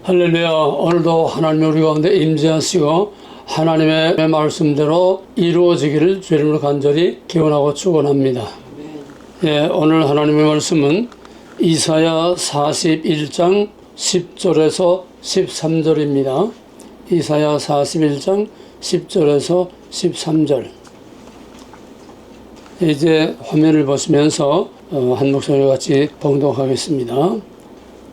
할렐루야. 오늘도 하나님 우리 가운데 임재하시고 하나님의 말씀대로 이루어지기를 주 이름으로 간절히 기원하고 축원합니다. 오늘 하나님의 말씀은 이사야 41장 10절에서 13절입니다. 이사야 41장 10절에서 13절. 이제 화면을 보시면서 한 목소리 같이 봉독하겠습니다.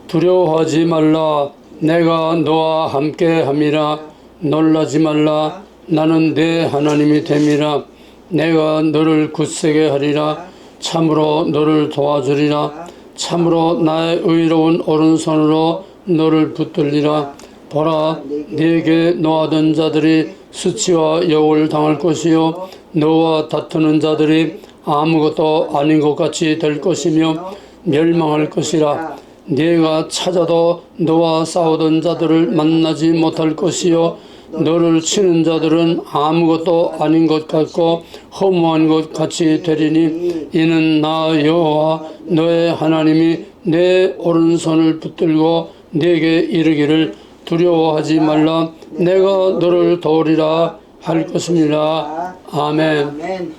두려워하지 말라. 내가 너와 함께 함이라. 놀라지 말라. 나는 내 하나님이 됨이라. 내가 너를 굳세게 하리라. 참으로 너를 도와주리라. 참으로 나의 의로운 오른손으로 너를 붙들리라. 보라, 네게 노하던 자들이 수치와 역을 당할 것이요 너와 다투는 자들이 아무것도 아닌 것 같이 될 것이며 멸망할 것이라. 네가 찾아도 너와 싸우던 자들을 만나지 못할 것이요 너를 치는 자들은 아무것도 아닌 것 같고 허무한 것 같이 되리니 이는 나 여호와 너의 하나님이 내 오른손을 붙들고 네게 이르기를 두려워하지 말라. 내가 너를 도우리라 할 것입니다. 아멘.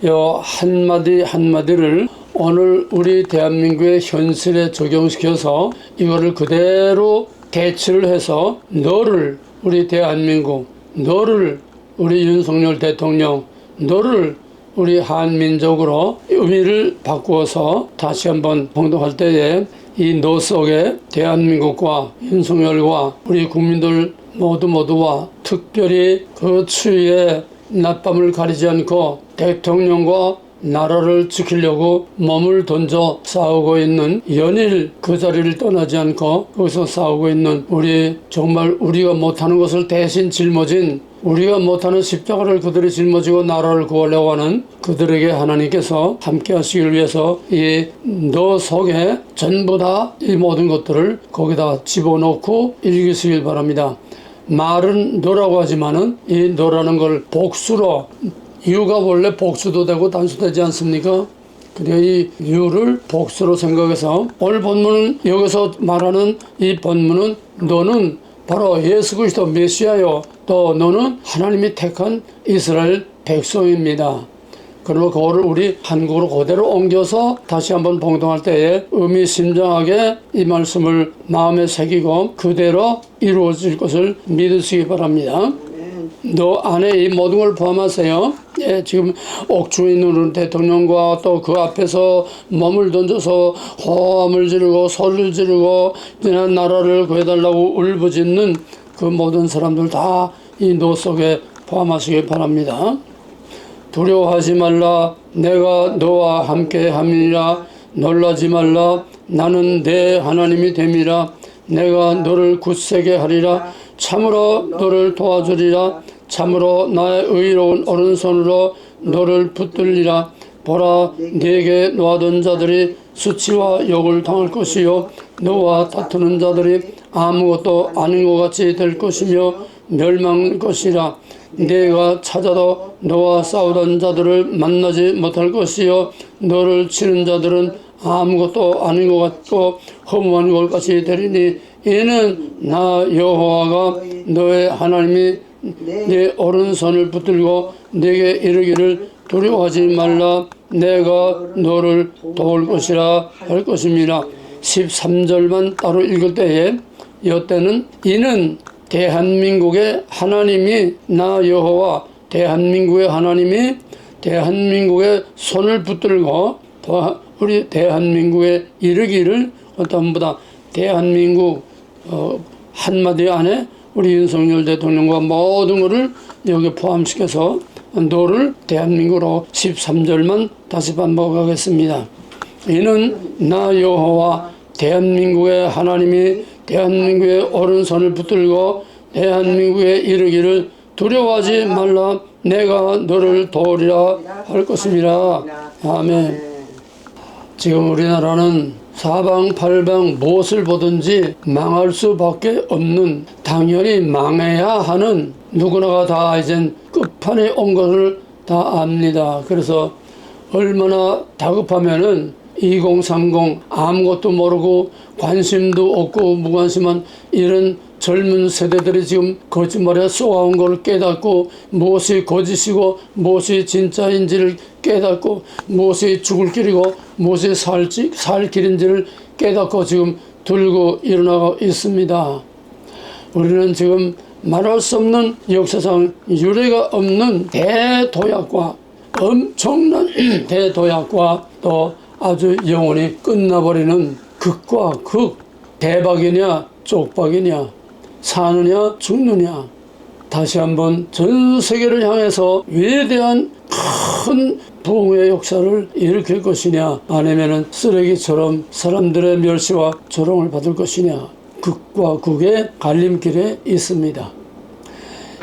요 한마디 한마디를 오늘 우리 대한민국의 현실에 적용시켜서 이거를 그대로 대치를 해서 너를 우리 대한민국, 너를 우리 윤석열 대통령, 너를 우리 한민족으로 의미를 바꾸어서 다시 한번 봉독할 때에 이 너 속에 대한민국과 윤석열과 우리 국민들 모두와 특별히 그 추위에 낮밤을 가리지 않고 대통령과 나라를 지키려고 몸을 던져 싸우고 있는 연일 그 자리를 떠나지 않고 거기서 싸우고 있는 우리 정말 우리가 못하는 것을 대신 짊어진 우리가 못하는 십자가를 그들이 짊어지고 나라를 구하려고 하는 그들에게 하나님께서 함께 하시기를 위해서 이 너 속에 전부 다 이 모든 것들을 거기다 집어넣고 읽으시길 바랍니다. 말은 너라고 하지만은 이 너라는 걸 복수로 유가 원래 복수도 되고 단수도 되지 않습니까? 그래서 이 유를 복수로 생각해서 오늘 본문은 여기서 말하는 이 본문은 너는 바로 예수 그리스도 메시아요. 또 너는 하나님이 택한 이스라엘 백성입니다. 그리고 그거를 우리 한국으로 그대로 옮겨서 다시 한번 봉독할 때에 의미심장하게 이 말씀을 마음에 새기고 그대로 이루어질 것을 믿으시기 바랍니다. 너 안에 이 모든 걸 포함하세요. 지금 옥중에 있는 대통령과 또 그 앞에서 몸을 던져서 호함을 지르고 소리를 지르고 나라를 구해달라고 울부짖는 그 모든 사람들 다 이 너 속에 포함하시기 바랍니다. 두려워하지 말라. 내가 너와 함께 함이라. 놀라지 말라. 나는 내 하나님이 됨이라. 내가 너를 굳세게 하리라. 참으로 너를 도와주리라. 참으로 나의 의로운 오른손으로 너를 붙들리라. 보라, 네게 노하던 자들이 수치와 욕을 당할 것이요 너와 다투는 자들이 아무것도 아닌 것 같이 될 것이며 멸망할 것이라. 네가 찾아도 너와 싸우던 자들을 만나지 못할 것이요 너를 치는 자들은 아무것도 아닌 것 같고 허무한 것 같이 되리니 이는 나 여호와가 너의 하나님이 네 오른손을 붙들고 네게 이르기를 두려워하지 말라. 내가 너를 도울 것이라 할 것입니다. 13절만 따로 읽을 때에 이때는 이는 대한민국의 하나님이 나 여호와 대한민국의 하나님이 대한민국의 손을 붙들고 우리 대한민국에 이르기를 전부다 대한민국 한마디 안에 우리 윤석열 대통령과 모든 것을 여기 포함시켜서 너를 대한민국으로 13절만 다시 반복하겠습니다. 이는 나 여호와 대한민국의 하나님이 대한민국의 오른손을 붙들고 대한민국에 이르기를 두려워하지 말라. 내가 너를 도우리라 할 것입니다. 아멘. 지금 우리나라는 사방팔방 무엇을 보든지 망할 수밖에 없는, 당연히 망해야 하는, 누구나가 다 이젠 끝판에 온 것을 다 압니다. 그래서 얼마나 다급하면은 2030 아무것도 모르고 관심도 없고 무관심한 이런 젊은 세대들이 지금 거짓말에 쏘아온 걸 깨닫고 무엇이 거짓이고 무엇이 진짜인지를 깨닫고 무엇이 죽을 길이고 무엇이 살 길인지를 깨닫고 지금 들고 일어나고 있습니다. 우리는 지금 말할 수 없는 역사상 유례가 없는 대도약과 엄청난 대도약과 또 아주 영원히 끝나버리는 극과 극, 대박이냐 쪽박이냐, 사느냐 죽느냐, 다시 한번 전 세계를 향해서 위대한 큰 부흥의 역사를 일으킬 것이냐, 아니면 쓰레기처럼 사람들의 멸시와 조롱을 받을 것이냐, 극과 극의 갈림길에 있습니다.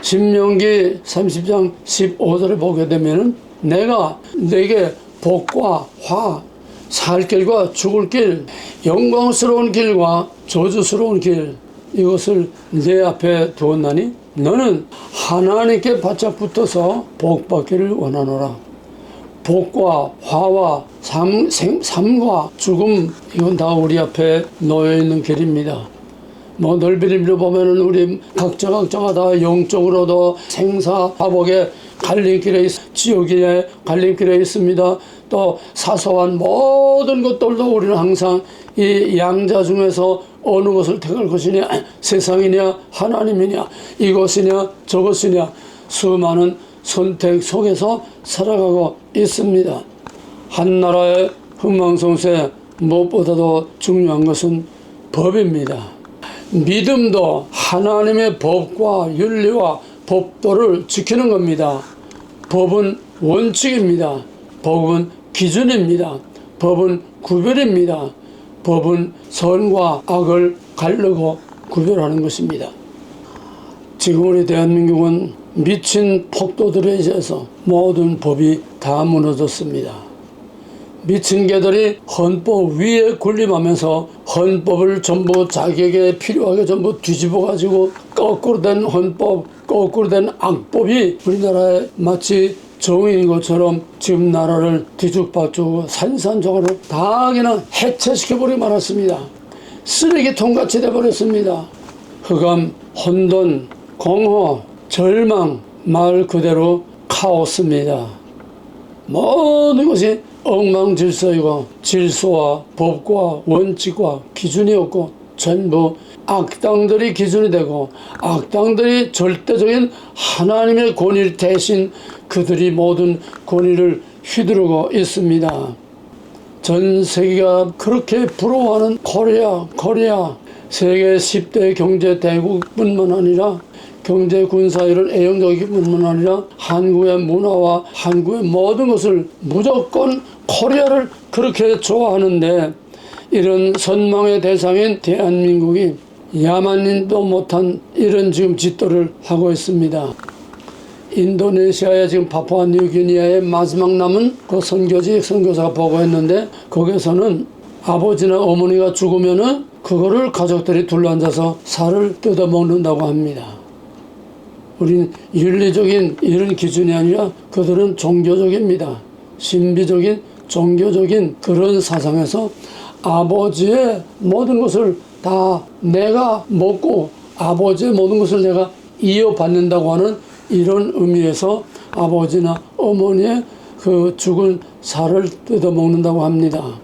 신명기 30장 15절을 보게 되면 내가 내게 복과 화, 살 길과 죽을 길, 영광스러운 길과 저주스러운 길, 이것을 내 앞에 두었나니 너는 하나님께 바짝 붙어서 복 받기를 원하노라. 복과 화와 삶과 죽음, 이건 다 우리 앞에 놓여 있는 길입니다. 넓이 의미로 보면은 우리 각자가 다 영적으로도 생사화복의 갈림길에 지옥의 갈림길에 있습니다. 또 사소한 모든 것들도 우리는 항상 이 양자 중에서 어느 것을 택할 것이냐, 세상이냐 하나님이냐, 이것이냐 저것이냐, 수많은 선택 속에서 살아가고 있습니다. 한 나라의 흥망성쇠 무엇보다도 중요한 것은 법입니다. 믿음도 하나님의 법과 윤리와 법도를 지키는 겁니다. 법은 원칙입니다. 법은 기준입니다. 법은 구별입니다. 법은 선과 악을 가르고 구별하는 것입니다. 지금 우리 대한민국은 미친 폭도들에 의해서 모든 법이 다 무너졌습니다. 미친 개들이 헌법 위에 군림하면서 헌법을 전부 자기에게 필요하게 전부 뒤집어 가지고 거꾸로 된 헌법, 거꾸로 된 악법이 우리나라에 마치 정의인 것처럼 지금 나라를 뒤죽박죽 산산조각으로 다 그냥 해체시켜버리고 말았습니다. 쓰레기통같이 돼버렸습니다. 흑암, 혼돈, 공허, 절망, 말 그대로 카오스입니다. 모든 것이 엉망질서이고 질서와 법과 원칙과 기준이 없고 전부 악당들이 기준이 되고 악당들이 절대적인 하나님의 권위를 대신 그들이 모든 권위를 휘두르고 있습니다. 전 세계가 그렇게 부러워하는 코리아 세계 10대 경제 대국뿐만 아니라 경제, 군사 이런 애용적인 뿐만 아니라 한국의 문화와 한국의 모든 것을 무조건 코리아를 그렇게 좋아하는데 이런 선망의 대상인 대한민국이 야만인도 못한 이런 지금 짓도를 하고 있습니다. 인도네시아의 지금 파푸아뉴기니아의 마지막 남은 그 선교사가 보고했는데 거기서는 아버지나 어머니가 죽으면은 그거를 가족들이 둘러앉아서 살을 뜯어먹는다고 합니다. 우리는 윤리적인 이런 기준이 아니라 그들은 종교적입니다. 신비적인 종교적인 그런 사상에서 아버지의 모든 것을 다 내가 먹고 아버지의 모든 것을 내가 이어받는다고 하는 이런 의미에서 아버지나 어머니의 그 죽은 살을 뜯어먹는다고 합니다.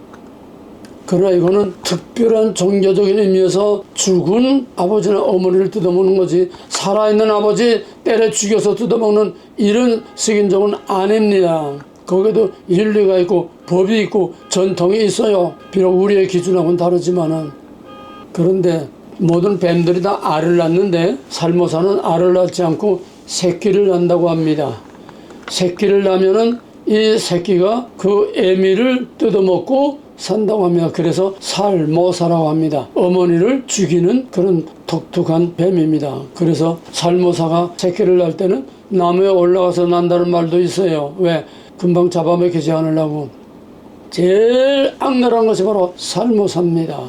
그러나 이거는 특별한 종교적인 의미에서 죽은 아버지나 어머니를 뜯어먹는 거지 살아있는 아버지 때려 죽여서 뜯어먹는 이런 식인종은 아닙니다. 거기에도 윤리가 있고 법이 있고 전통이 있어요. 비록 우리의 기준하고는 다르지만은. 그런데 모든 뱀들이 다 알을 낳는데 살모사는 알을 낳지 않고 새끼를 낳는다고 합니다. 새끼를 낳으면은 이 새끼가 그 애미를 뜯어먹고 산다고 합니다. 그래서 살모사라고 합니다. 어머니를 죽이는 그런 독특한 뱀입니다. 그래서 살모사가 새끼를 낳을 때는 나무에 올라가서 난다는 말도 있어요. 왜? 금방 잡아먹히지 않으려고. 제일 악랄한 것이 바로 살모사입니다.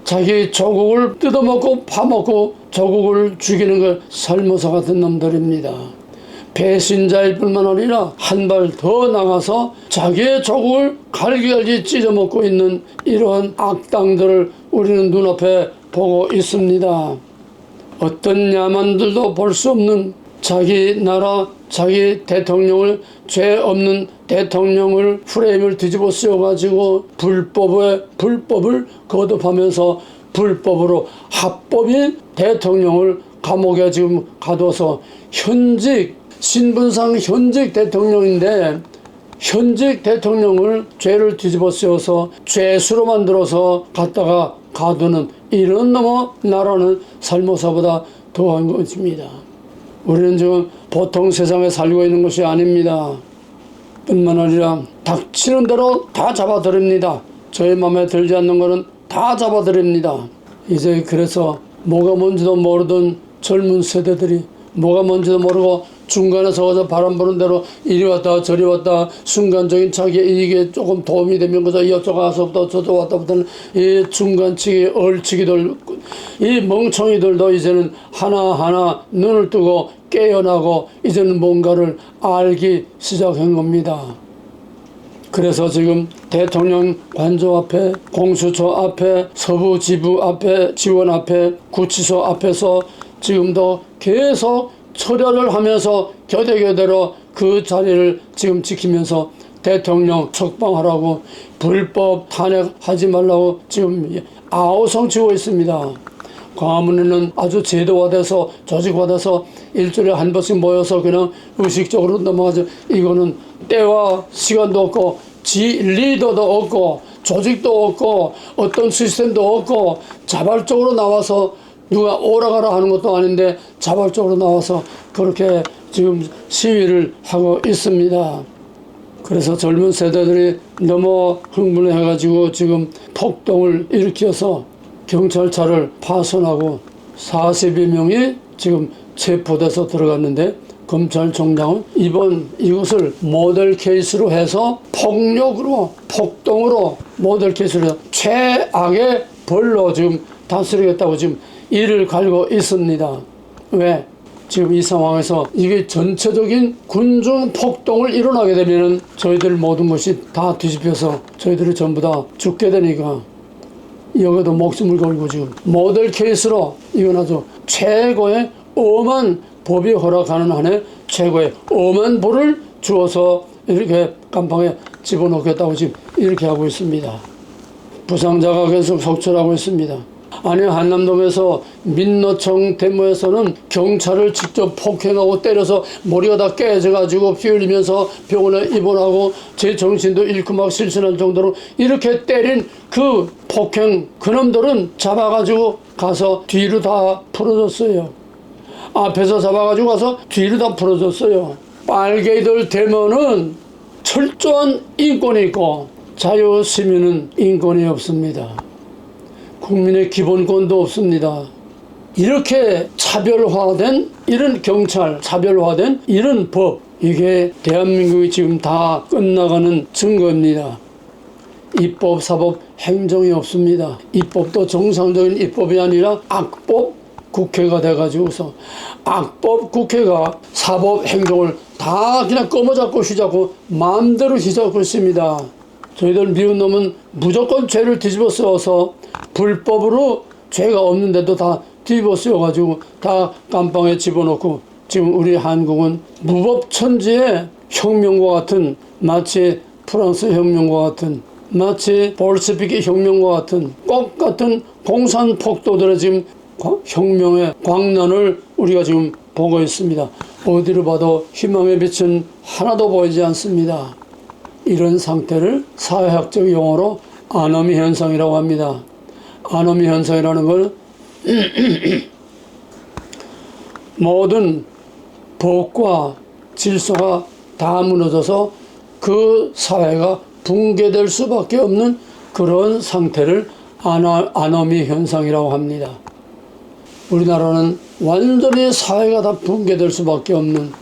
자기 조국을 뜯어먹고 파먹고 조국을 죽이는 걸 살모사 같은 놈들입니다. 배신자일 뿐만 아니라 한 발 더 나가서 자기의 조국을 갈기갈기 찢어먹고 있는 이러한 악당들을 우리는 눈앞에 보고 있습니다. 어떤 야만들도 볼 수 없는 자기 나라, 자기 대통령을, 죄 없는 대통령을 프레임을 뒤집어 씌워가지고 불법을 거듭하면서 불법으로 합법인 대통령을 감옥에 지금 가둬서 신분상 현직 대통령인데 현직 대통령을 죄를 뒤집어 씌워서 죄수로 만들어서 갖다가 가두는 이런 나라는 살모사보다 더한 것입니다. 우리는 지금 보통 세상에 살고 있는 것이 아닙니다. 뿐만 아니라 닥치는 대로 다 잡아드립니다. 저희 마음에 들지 않는 것은 다 잡아드립니다. 이제 그래서 뭐가 뭔지도 모르던 젊은 세대들이 뭐가 뭔지도 모르고 중간에 서서 바람 부는 대로 이리 왔다 저리 왔다 순간적인 자기 이익에 조금 도움이 되면 그저 이쪽 가서부터 저쪽 왔다부터는 이 중간치기 얼치기들 이 멍청이들도 이제는 하나하나 눈을 뜨고 깨어나고 이제는 뭔가를 알기 시작한 겁니다. 그래서 지금 대통령 관저 앞에, 공수처 앞에, 서부지부 앞에, 지원 앞에, 구치소 앞에서 지금도 계속 철야를 하면서 교대교대로 그 자리를 지금 지키면서 대통령 석방하라고 불법 탄핵하지 말라고 지금 아우성치고 있습니다. 광화문에는 아주 제도화돼서 조직화돼서 일주일에 한 번씩 모여서 그냥 의식적으로 넘어가죠. 이거는 때와 시간도 없고 리더도 없고 조직도 없고 어떤 시스템도 없고 자발적으로 나와서 누가 오라가라 하는 것도 아닌데 자발적으로 나와서 그렇게 지금 시위를 하고 있습니다. 그래서 젊은 세대들이 너무 흥분해가지고 지금 폭동을 일으켜서 경찰차를 파손하고 42명이 지금 체포돼서 들어갔는데 검찰총장은 이것을 모델 케이스로 해서 폭동으로 모델 케이스로 해서 최악의 벌로 지금 다스리겠다고 지금 이를 갈고 있습니다. 왜? 지금 이 상황에서 이게 전체적인 군중 폭동을 일어나게 되면 저희들 모든 것이 다 뒤집혀서 저희들이 전부 다 죽게 되니까 여기도 목숨을 걸고 지금 모델 케이스로 이건 아주 최고의 엄한 법이 허락하는 한에 최고의 엄한 벌을 주어서 이렇게 깜방에 집어넣겠다고 지금 이렇게 하고 있습니다. 부상자가 계속 속출하고 있습니다. 아니 한남동에서 민노총 데모에서는 경찰을 직접 폭행하고 때려서 머리가 다 깨져가지고 피 흘리면서 병원에 입원하고 제 정신도 잃고 막 실신할 정도로 이렇게 때린 그 폭행 그놈들은 잡아가지고 가서 뒤로 다 풀어줬어요. 앞에서 잡아가지고 가서 뒤로 다 풀어줬어요. 빨개이들 데모는 철저한 인권이 있고 자유시민은 인권이 없습니다. 국민의 기본권도 없습니다. 이렇게 차별화된 이런 경찰, 차별화된 이런 법, 이게 대한민국이 지금 다 끝나가는 증거입니다. 입법, 사법, 행정이 없습니다. 입법도 정상적인 입법이 아니라 악법 국회가 돼가지고서 악법 국회가 사법, 행정을 다 그냥 꺼머잡고 휘잡고 마음대로 휘잡고 있습니다. 저희들 미운 놈은 무조건 죄를 뒤집어 쓰어서 불법으로 죄가 없는데도 다 뒤집어 쓰여가지고 다 깜빵에 집어넣고 지금 우리 한국은 무법천지의 혁명과 같은 마치 프랑스 혁명과 같은 마치 볼셰비키 혁명과 같은 꼭 같은 공산폭도들의 지금 혁명의 광란을 우리가 지금 보고 있습니다. 어디로 봐도 희망의 빛은 하나도 보이지 않습니다. 이런 상태를 사회학적 용어로 아노미 현상이라고 합니다. 아노미 현상이라는 걸 모든 법과 질서가 다 무너져서 그 사회가 붕괴될 수밖에 없는 그런 상태를 아노미 현상이라고 합니다. 우리나라는 완전히 사회가 다 붕괴될 수밖에 없는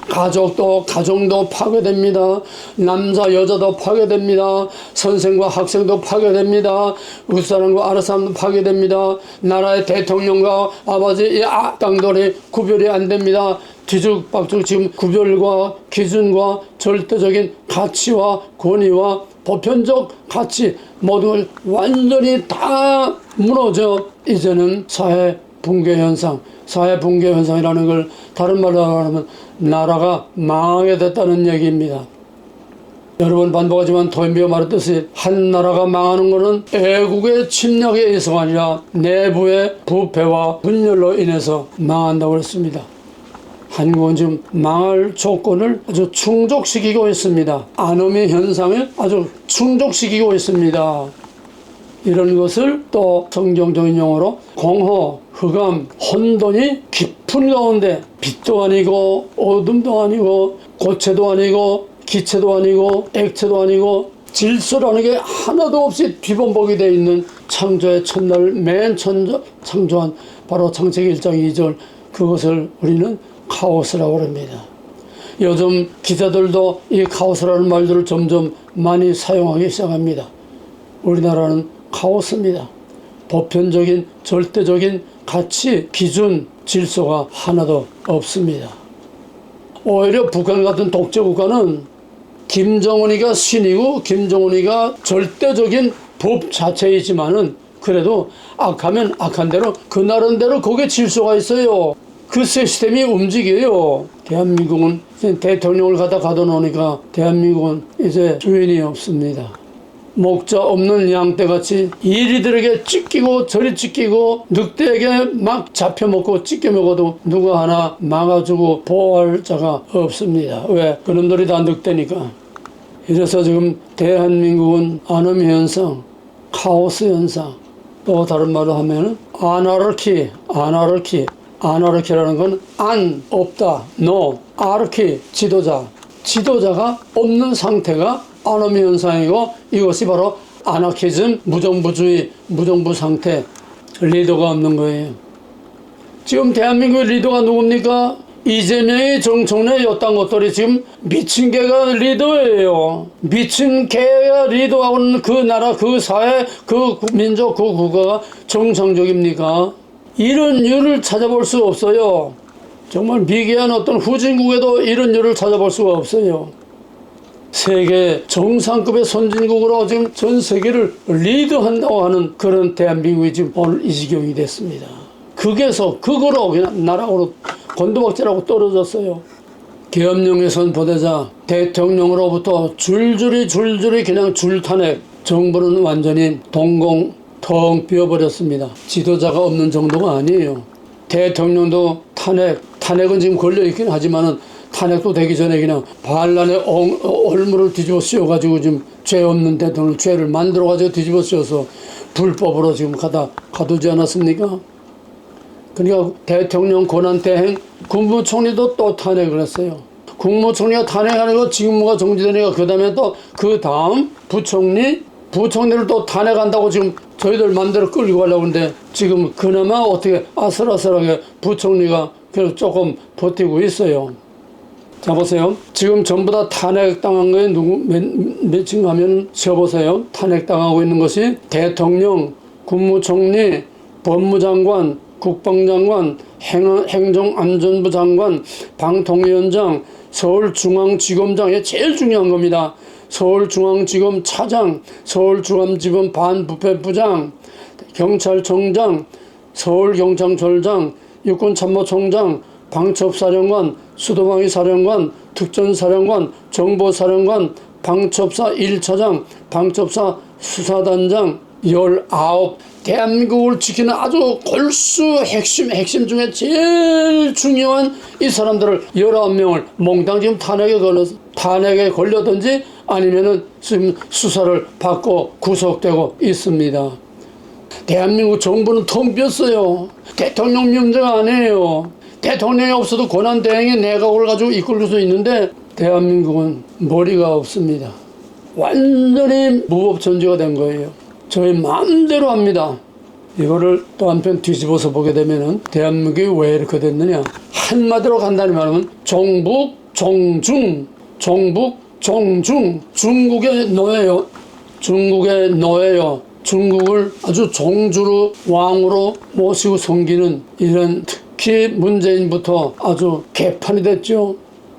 가정도 파괴됩니다. 남자 여자도 파괴됩니다. 선생과 학생도 파괴됩니다. 윗사람과 아랫사람도 파괴됩니다. 나라의 대통령과 아버지 이 악당들이 구별이 안 됩니다. 뒤죽박죽 지금 구별과 기준과 절대적인 가치와 권위와 보편적 가치 모든 걸 완전히 다 무너져 이제는 사회 붕괴 현상, 사회 붕괴 현상이라는 걸 다른 말로 하면 나라가 망하게 됐다는 얘기입니다. 여러 번 반복하지만 토인비가 말했듯이 한 나라가 망하는 것은 애국의 침략에 의해서가 아니라 내부의 부패와 분열로 인해서 망한다고 했습니다. 한국은 지금 망할 조건을 아주 충족시키고 있습니다. 아노미 현상에 아주 충족시키고 있습니다. 이런 것을 또 성경적인 용어로 공허, 흑암, 혼돈이 깊은 가운데 빛도 아니고 어둠도 아니고 고체도 아니고 기체도 아니고 액체도 아니고 질서라는 게 하나도 없이 뒤범벅이 되어 있는 창조의 첫날 맨 처음 창조한 바로 창세기 1장 2절 그것을 우리는 카오스라고 합니다. 요즘 기자들도 이 카오스라는 말들을 점점 많이 사용하기 시작합니다. 우리나라는 카오스입니다. 보편적인 절대적인 가치, 기준, 질서가 하나도 없습니다. 오히려 북한 같은 독재 국가는 김정은이가 신이고 김정은이가 절대적인 법 자체이지만은 그래도 악하면 악한 대로 그 나름대로 거기에 질서가 있어요. 그 시스템이 움직여요. 대한민국은 이제 대통령을 갖다 가둬놓으니까 대한민국은 이제 주인이 없습니다. 목자 없는 양떼같이 이리들에게 찢기고 저리 찢기고 늑대에게 막 잡혀먹고 찢겨먹어도 누가 하나 막아주고 보호할 자가 없습니다. 왜? 그놈들이 다 늑대니까. 이래서 지금 대한민국은 아노미 현상, 카오스 현상, 또 다른 말로 하면은 아나르키라는 건 안, 없다, 노, 아르키, 지도자가 없는 상태가 아노미 현상이고 이것이 바로 아나키즘, 무정부주의, 무정부 상태, 리더가 없는 거예요. 지금 대한민국의 리더가 누굽니까? 이재명이 정청래 여당 것들이 지금 미친 개가 리더예요. 미친 개가 리더하고 있는 그 나라, 그 사회, 그 민족, 그 국가가 정상적입니까? 이런 이유를 찾아볼 수 없어요. 정말 미개한 어떤 후진국에도 이런 이유를 찾아볼 수가 없어요. 세계 정상급의 선진국으로 지금 전 세계를 리드한다고 하는 그런 대한민국이 지금 오늘 이 지경이 됐습니다. 극에서 극으로 그냥 나락으로 곤두박질하고 떨어졌어요. 계엄령의 선포되자 대통령으로부터 줄줄이 그냥 줄탄핵, 정부는 완전히 동공 텅 비어버렸습니다. 지도자가 없는 정도가 아니에요. 대통령도 탄핵은 지금 걸려있긴 하지만은 탄핵도 되기 전에 그냥 반란의 얼물을 뒤집어 씌워가지고 지금 죄 없는 대통령 죄를 만들어가지고 뒤집어 씌워서 불법으로 지금 가두지 않았습니까? 그러니까 대통령 권한대행 국무총리도 또 탄핵을 했어요. 국무총리가 탄핵하는 거 직무가 정지되니까 그 다음에 또 그 다음 부총리를 또 탄핵한다고 지금 저희들 맘대로 끌고 가려고 하는데 지금 그나마 어떻게 아슬아슬하게 부총리가 그래도 조금 버티고 있어요. 자 보세요. 지금 전부 다 탄핵당한 거에 몇층 하면 세어보세요. 탄핵당하고 있는 것이 대통령, 국무총리, 법무장관, 국방장관, 행정안전부 장관, 방통위원장, 서울중앙지검장, 이게 제일 중요한 겁니다. 서울중앙지검 차장, 서울중앙지검 반부패부장, 경찰청장, 서울경찰청장, 육군참모총장, 방첩사령관, 수도방위 사령관, 특전사령관, 정보사령관, 방첩사 1차장, 방첩사 수사단장 19 대한민국을 지키는 아주 골수 핵심 중에 제일 중요한 이 사람들을 19명을 몽땅 지금 탄핵에 걸려든지 아니면은 지금 수사를 받고 구속되고 있습니다. 대한민국 정부는 텅 비었어요. 대통령 문제가 아니에요. 대통령이 없어도 권한대행이 내각을 가지고 이끌 수 있는데 대한민국은 머리가 없습니다. 완전히 무법천지가 된 거예요. 저희 마음대로 합니다. 이거를 또 한편 뒤집어서 보게 되면은 대한민국이 왜 이렇게 됐느냐. 한마디로 간단히 말하면 종북, 종중, 중국의 노예요. 중국을 아주 종주로 왕으로 모시고 섬기는 이런 특히 문재인부터 아주 개판이 됐죠.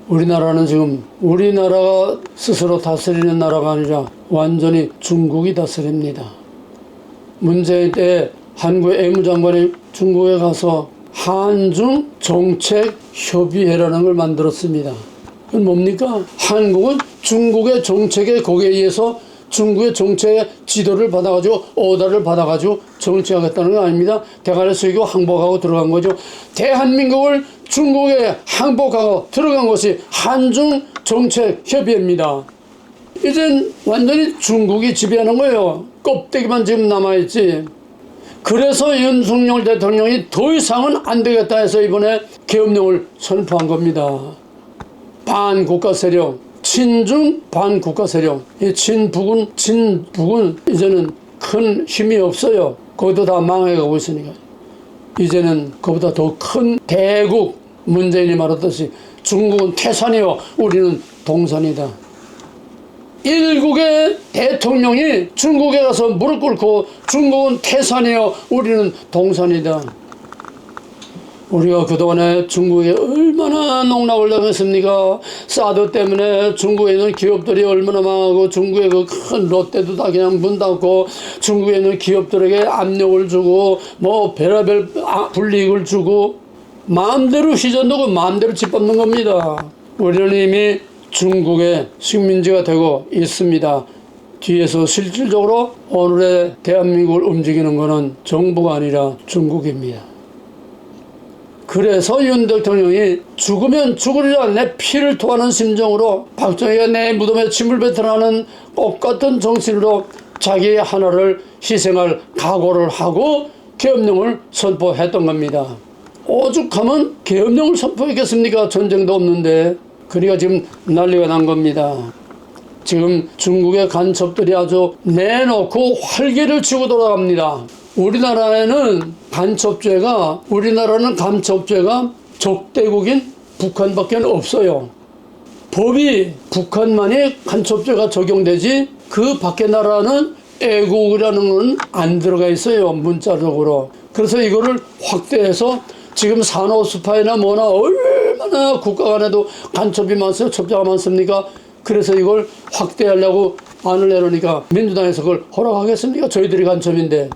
우리나라는 지금 우리나라가 스스로 다스리는 나라가 아니라 완전히 중국이 다스립니다. 문재인 때 한국의 외무장관이 중국에 가서 한중 정책 협의회라는 걸 만들었습니다. 그건 뭡니까? 한국은 중국의 정책에 거기에 의해서 중국의 정책의 지도를 받아가지고 오다를 받아가지고 정치하겠다는 거 아닙니다. 대가를 쓰이고 항복하고 들어간 거죠. 대한민국을 중국에 항복하고 들어간 것이 한중 정책 협의회입니다. 이젠 완전히 중국이 지배하는 거예요. 껍데기만 지금 남아있지. 그래서 윤석열 대통령이 더 이상은 안 되겠다 해서 이번에 계엄령을 선포한 겁니다. 반국가 세력, 친중 반국가 세력, 이 친북은 이제는 큰 힘이 없어요. 거기도 다 망해가고 있으니까. 이제는 그보다 더 큰 대국, 문재인이 말했듯이 중국은 태산이요, 우리는 동산이다. 일국의 대통령이 중국에 가서 무릎 꿇고 중국은 태산이요, 우리는 동산이다. 우리가 그동안에 중국에 얼마나 농락을 당했습니까? 사드 때문에 중국에 있는 기업들이 얼마나 망하고 중국의 그 큰 롯데도 다 그냥 문 닫고 중국에 있는 기업들에게 압력을 주고 뭐 별의별 불이익을 주고 마음대로 휘저놓고 마음대로 짓밟는 겁니다. 우리는 이미 중국의 식민지가 되고 있습니다. 뒤에서 실질적으로 오늘의 대한민국을 움직이는 것은 정부가 아니라 중국입니다. 그래서 윤 대통령이 죽으면 죽으리라 내 피를 토하는 심정으로 박정희가 내 무덤에 침을 뱉으라는 똑같은 정신으로 자기 하나를 희생할 각오를 하고 계엄령을 선포했던 겁니다. 오죽하면 계엄령을 선포했겠습니까? 전쟁도 없는데. 그러니까 지금 난리가 난 겁니다. 지금 중국의 간첩들이 아주 내놓고 활개를 치고 돌아갑니다. 우리나라는 간첩죄가 적대국인 북한밖에 없어요. 법이 북한만이 간첩죄가 적용되지 그 밖의 나라는 애국이라는 건 안 들어가 있어요, 문자적으로. 그래서 이거를 확대해서 지금 산호스파이나 뭐나 얼마나 국가 간에도 간첩이 많습니까? 첩자가 많습니까? 그래서 이걸 확대하려고 안을 내놓으니까 민주당에서 그걸 허락하겠습니까? 저희들이 간첩인데.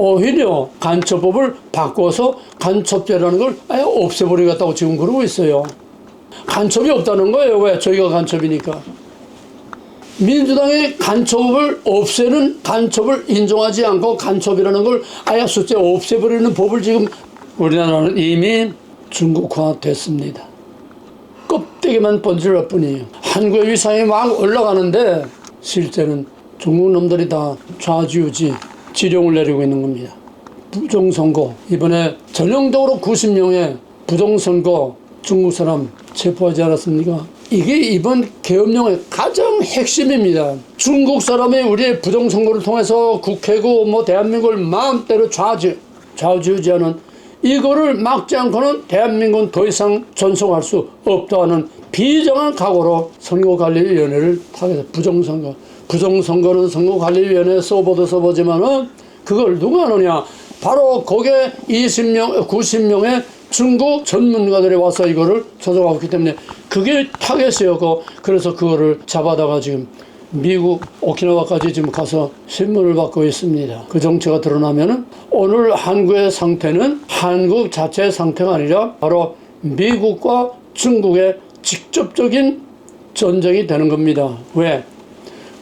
오히려 간첩법을 바꿔서 간첩죄라는 걸 아예 없애버리겠다고 지금 그러고 있어요. 간첩이 없다는 거예요. 왜? 저희가 간첩이니까. 민주당이 간첩을 없애는, 간첩을 인정하지 않고 간첩이라는 걸 아예 숫자 없애버리는 법을 지금 우리나라는 이미 중국화됐습니다. 껍데기만 번질 뿐이에요. 한국의 위상이 막 올라가는데 실제는 중국 놈들이 다 좌지우지 지령을 내리고 있는 겁니다. 부정선거, 이번에 전형적으로 90명의 부정선거 중국 사람 체포하지 않았습니까? 이게 이번 계엄령의 가장 핵심입니다. 중국 사람이 우리의 부정선거를 통해서 국회고 뭐 대한민국을 마음대로 좌지우지하는 이거를 막지 않고는 대한민국은 더 이상 전속할 수 없다는 비정한 각오로 선거관리위원회를 타게 부정선거. 부정선거는 선거관리위원회 써보도 써보지만은 그걸 누가 하느냐? 바로 거기에 90명의 중국 전문가들이 와서 이거를 조정하고 있기 때문에 그게 타겟이었고, 그래서 그거를 잡아다가 지금 미국 오키나와까지 지금 가서 신문을 받고 있습니다. 그 정체가 드러나면은 오늘 한국의 상태는 한국 자체의 상태가 아니라 바로 미국과 중국의 직접적인 전쟁이 되는 겁니다. 왜?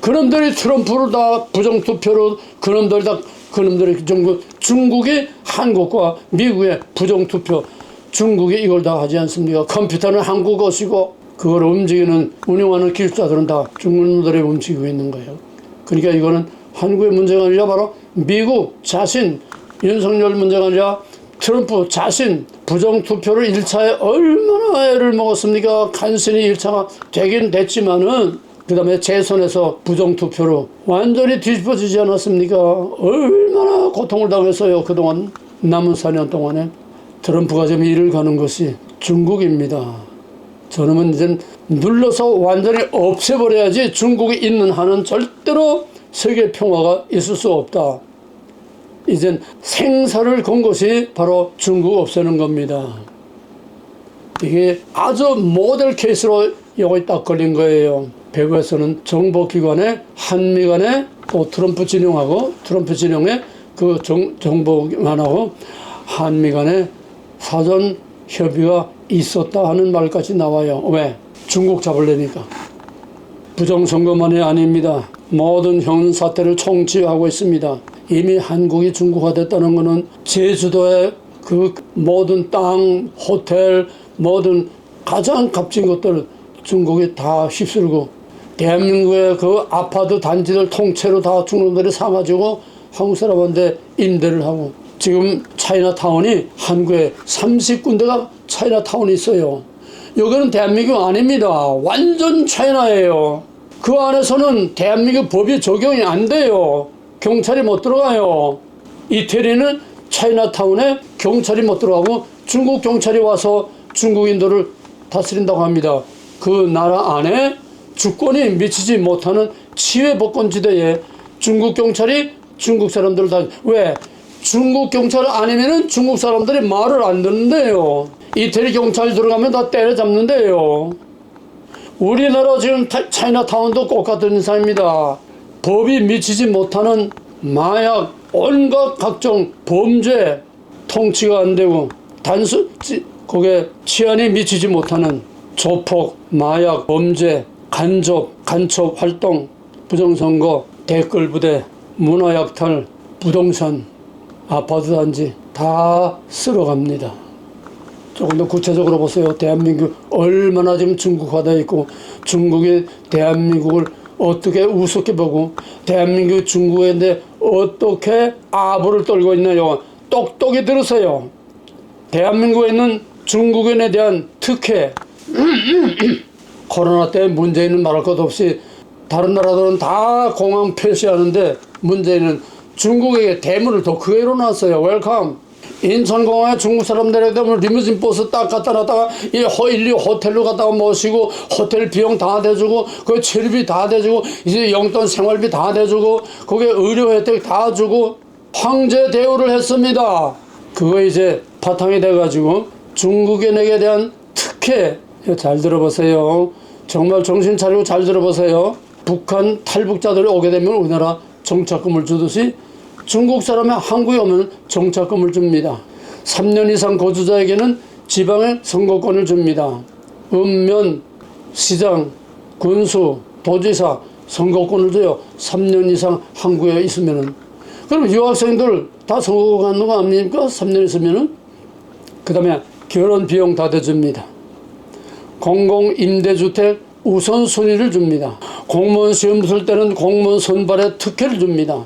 그놈들이 트럼프를 다 부정투표로 그놈들이 정부, 중국이 한국과 미국의 부정투표, 중국이 이걸 다 하지 않습니까? 컴퓨터는 한국 것이고 그걸 운영하는 기술자들은 다 중국놈들이 움직이고 있는 거예요. 그러니까 이거는 한국의 문제가 아니라 바로 미국 자신, 윤석열 문제가 아니라 트럼프 자신 부정투표를 1차에 얼마나 애를 먹었습니까? 간신히 1차가 되긴 됐지만은 그 다음에 재선에서 부정투표로 완전히 뒤집어지지 않았습니까? 얼마나 고통을 당했어요. 그동안 남은 4년 동안에. 트럼프가 지금 일을 가는 것이 중국입니다. 저놈은 이제 눌러서 완전히 없애버려야지 중국이 있는 한은 절대로 세계 평화가 있을 수 없다. 이젠 생사를 건 것이 바로 중국 없애는 겁니다. 이게 아주 모델 케이스로 여기 딱 걸린 거예요. 배구에서는 정보기관에 한미 간에 또 트럼프 진영하고 트럼프 진영에 그 정보기관하고 한미 간에 사전 협의가 있었다 하는 말까지 나와요. 왜? 중국 잡으려니까. 부정선거만이 아닙니다. 모든 현 사태를 총치하고 있습니다. 이미 한국이 중국화됐다는 것은 제주도의 그 모든 땅, 호텔, 모든 가장 값진 것들 중국이 다 휩쓸고 대한민국의 그 아파트 단지들 통째로 다 중국들이 사가지고 한국 사람한테 임대를 하고 지금 차이나타운이 한국에 30군데가 차이나타운이 있어요. 여기는 대한민국 아닙니다. 완전 차이나예요. 그 안에서는 대한민국 법이 적용이 안 돼요. 경찰이 못 들어가요. 이태리는 차이나타운에 경찰이 못 들어가고 중국 경찰이 와서 중국인들을 다스린다고 합니다. 그 나라 안에 주권이 미치지 못하는 치외복권지대에 중국 경찰이 중국 사람들을 다 왜? 중국 경찰 아니면은 중국 사람들이 말을 안 듣는데요. 이태리 경찰 들어가면 다 때려잡는데요. 우리나라 지금 차이나타운도 똑같은 인상입니다. 법이 미치지 못하는 마약, 온갖 각종 범죄 통치가 안 되고 거기에 치안이 미치지 못하는 조폭, 마약, 범죄, 간접 활동, 부정선거, 댓글부대, 문화약탈, 부동산, 아파트 단지 다 쓸어갑니다. 조금 더 구체적으로 보세요. 대한민국 얼마나 지금 중국화되어 있고 중국이 대한민국을 어떻게 우습게 보고 대한민국이 중국인데 어떻게 아부를 떨고 있나요? 똑똑히 들으세요. 대한민국에 있는 중국인에 대한 특혜 코로나 때 문재인은 말할 것 없이 다른 나라들은 다 공항 폐쇄하는데 문재인은 중국에게 대문을 더 크게 열어놨어요. 웰컴. 인천공항에 중국 사람들에 대한 리무진 버스 딱 갖다 놨다가 이 호텔로 갔다가 모시고 호텔 비용 다 대주고 그 체류비 다 대주고 이제 용돈 생활비 다 대주고 거기에 의료 혜택 다 주고 황제 대우를 했습니다. 그거 이제 바탕이 돼가지고 중국인에게 대한 특혜. 잘 들어보세요. 정말 정신 차리고 잘 들어보세요. 북한 탈북자들이 오게 되면 우리나라 정착금을 주듯이 중국 사람이 한국에 오면 정착금을 줍니다. 3년 이상 거주자에게는 지방의 선거권을 줍니다. 읍면, 시장, 군수, 도지사 선거권을 줘요. 3년 이상 한국에 있으면은. 그럼 유학생들 다 선거권 갖는 거 아닙니까? 3년 있으면은. 그 다음에 결혼 비용 다 대줍니다. 공공임대주택 우선순위를 줍니다. 공무원 시험 붙을 때는 공무원 선발에 특혜를 줍니다.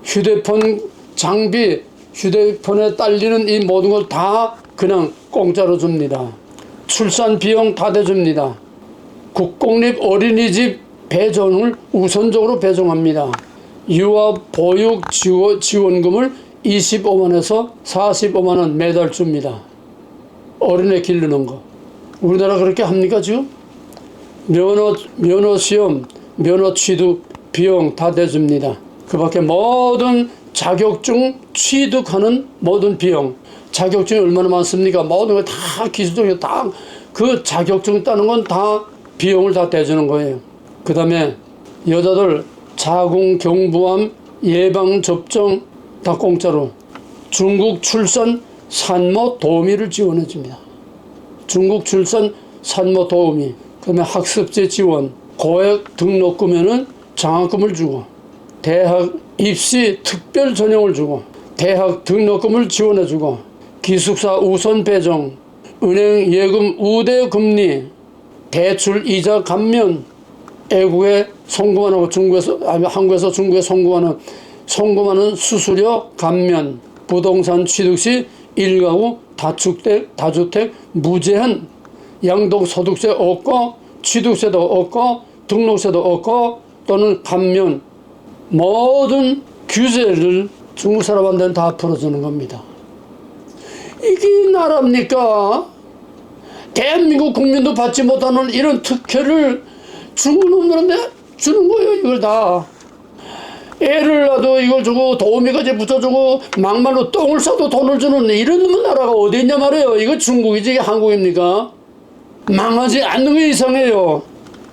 휴대폰 장비, 휴대폰에 딸리는 이 모든 걸 다 그냥 공짜로 줍니다. 출산 비용 다 대줍니다. 국공립 어린이집 배정을 우선적으로 배정합니다. 유아 보육 지원금을 25만에서 45만원 매달 줍니다. 어린애 기르는 거. 우리나라 그렇게 합니까 지금? 면허 시험, 면허 취득 비용 다 대줍니다. 그 밖에 모든 자격증 취득하는 모든 비용, 자격증이 얼마나 많습니까? 모든 거 다 기술적으로 다 그 자격증 따는 건 다 비용을 다 대주는 거예요. 그 다음에 여자들 자궁 경부암 예방접종 다 공짜로. 중국 출산 산모 도우미를 지원해 줍니다. 중국 출산 산모 도우미. 그 다음에 학습지 지원, 고액 등록금에는 장학금을 주고 대학 입시 특별 전형을 주고 대학 등록금을 지원해 주고 기숙사 우선 배정, 은행 예금 우대 금리, 대출 이자 감면, 애국에 송금하는 중국에서 아니 한국에서 중국에 송금하는 수수료 감면, 부동산 취득 시 1가구 다주택 무제한 양도소득세 없고 취득세도 없고 등록세도 없고 또는 감면 모든 규제를 중국 사람한테는 다 풀어주는 겁니다. 이게 나라입니까? 대한민국 국민도 받지 못하는 이런 특혜를 중국 놈들한테 주는 거예요. 이걸 다. 애를 낳아도 이걸 주고 도우미까지 붙여주고 막말로 똥을 싸도 돈을 주는 이런 나라가 어디 있냐 말이에요. 이거 중국이지 한국입니까? 망하지 않는 게 이상해요.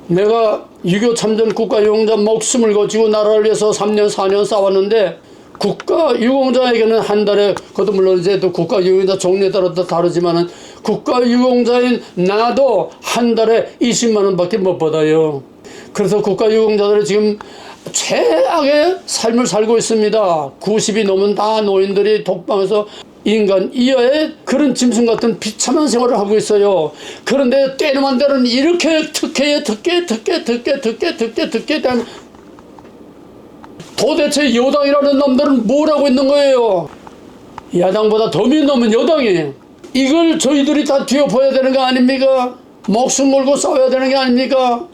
내가 6.25 참전 국가유공자 목숨을 거치고 나라를 위해서 3년 4년 싸웠는데 국가유공자에게는 한 달에, 그것도 물론 이제 또 국가유공자 종류에 따라 다르지만은 국가유공자인 나도 한 달에 20만 원밖에 못 받아요. 그래서 국가유공자들이 지금 최악의 삶을 살고 있습니다. 90이 넘은 다 노인들이 독방에서 인간 이하의 그런 짐승 같은 비참한 생활을 하고 있어요. 그런데 때는 데는 이렇게 특혜에 특혜 대한 도대체 여당이라는 놈들은 뭘 하고 있는 거예요? 야당보다 더 미운 놈은 여당이에요. 이걸 저희들이 다 뒤엎어야 되는 거 아닙니까? 목숨 걸고 싸워야 되는 게 아닙니까?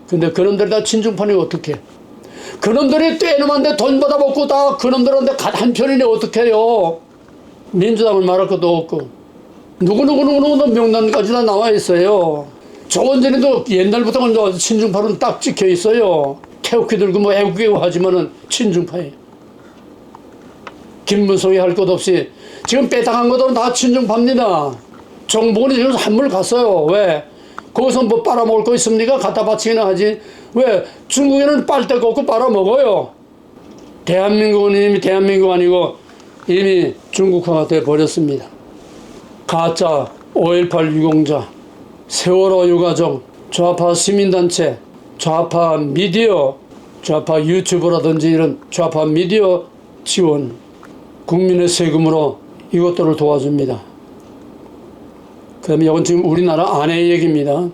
근데 그놈들이 다 친중판이 어떡해? 그놈들이 떼놈한테 돈 받아먹고 다 그놈들한테 한편이네 어떡해요? 민주당을 말할 것도 없고 누구누구 명단까지 다 나와 있어요. 조원진이도 옛날부터 친중파는 딱 찍혀 있어요. 태극기 들고 뭐 애국이고 하지만은 친중파예요. 김문성이 할 것 없이 지금 빼당한 것들은 다 친중파입니다. 정부는 지금 한물 갔어요. 왜? 거기서 뭐 빨아먹을 거 있습니까? 갖다 바치기나 하지. 왜? 중국에는 빨데가 없고 빨아먹어요. 대한민국은 이미 대한민국 아니고 이미 중국화가 돼버렸습니다. 가짜 5.18 유공자, 세월호 유가족, 좌파 시민단체, 좌파 미디어, 좌파 유튜브라든지 이런 좌파 미디어 지원, 국민의 세금으로 이것들을 도와줍니다. 그 다음에 이건 지금 우리나라 안의 얘기입니다.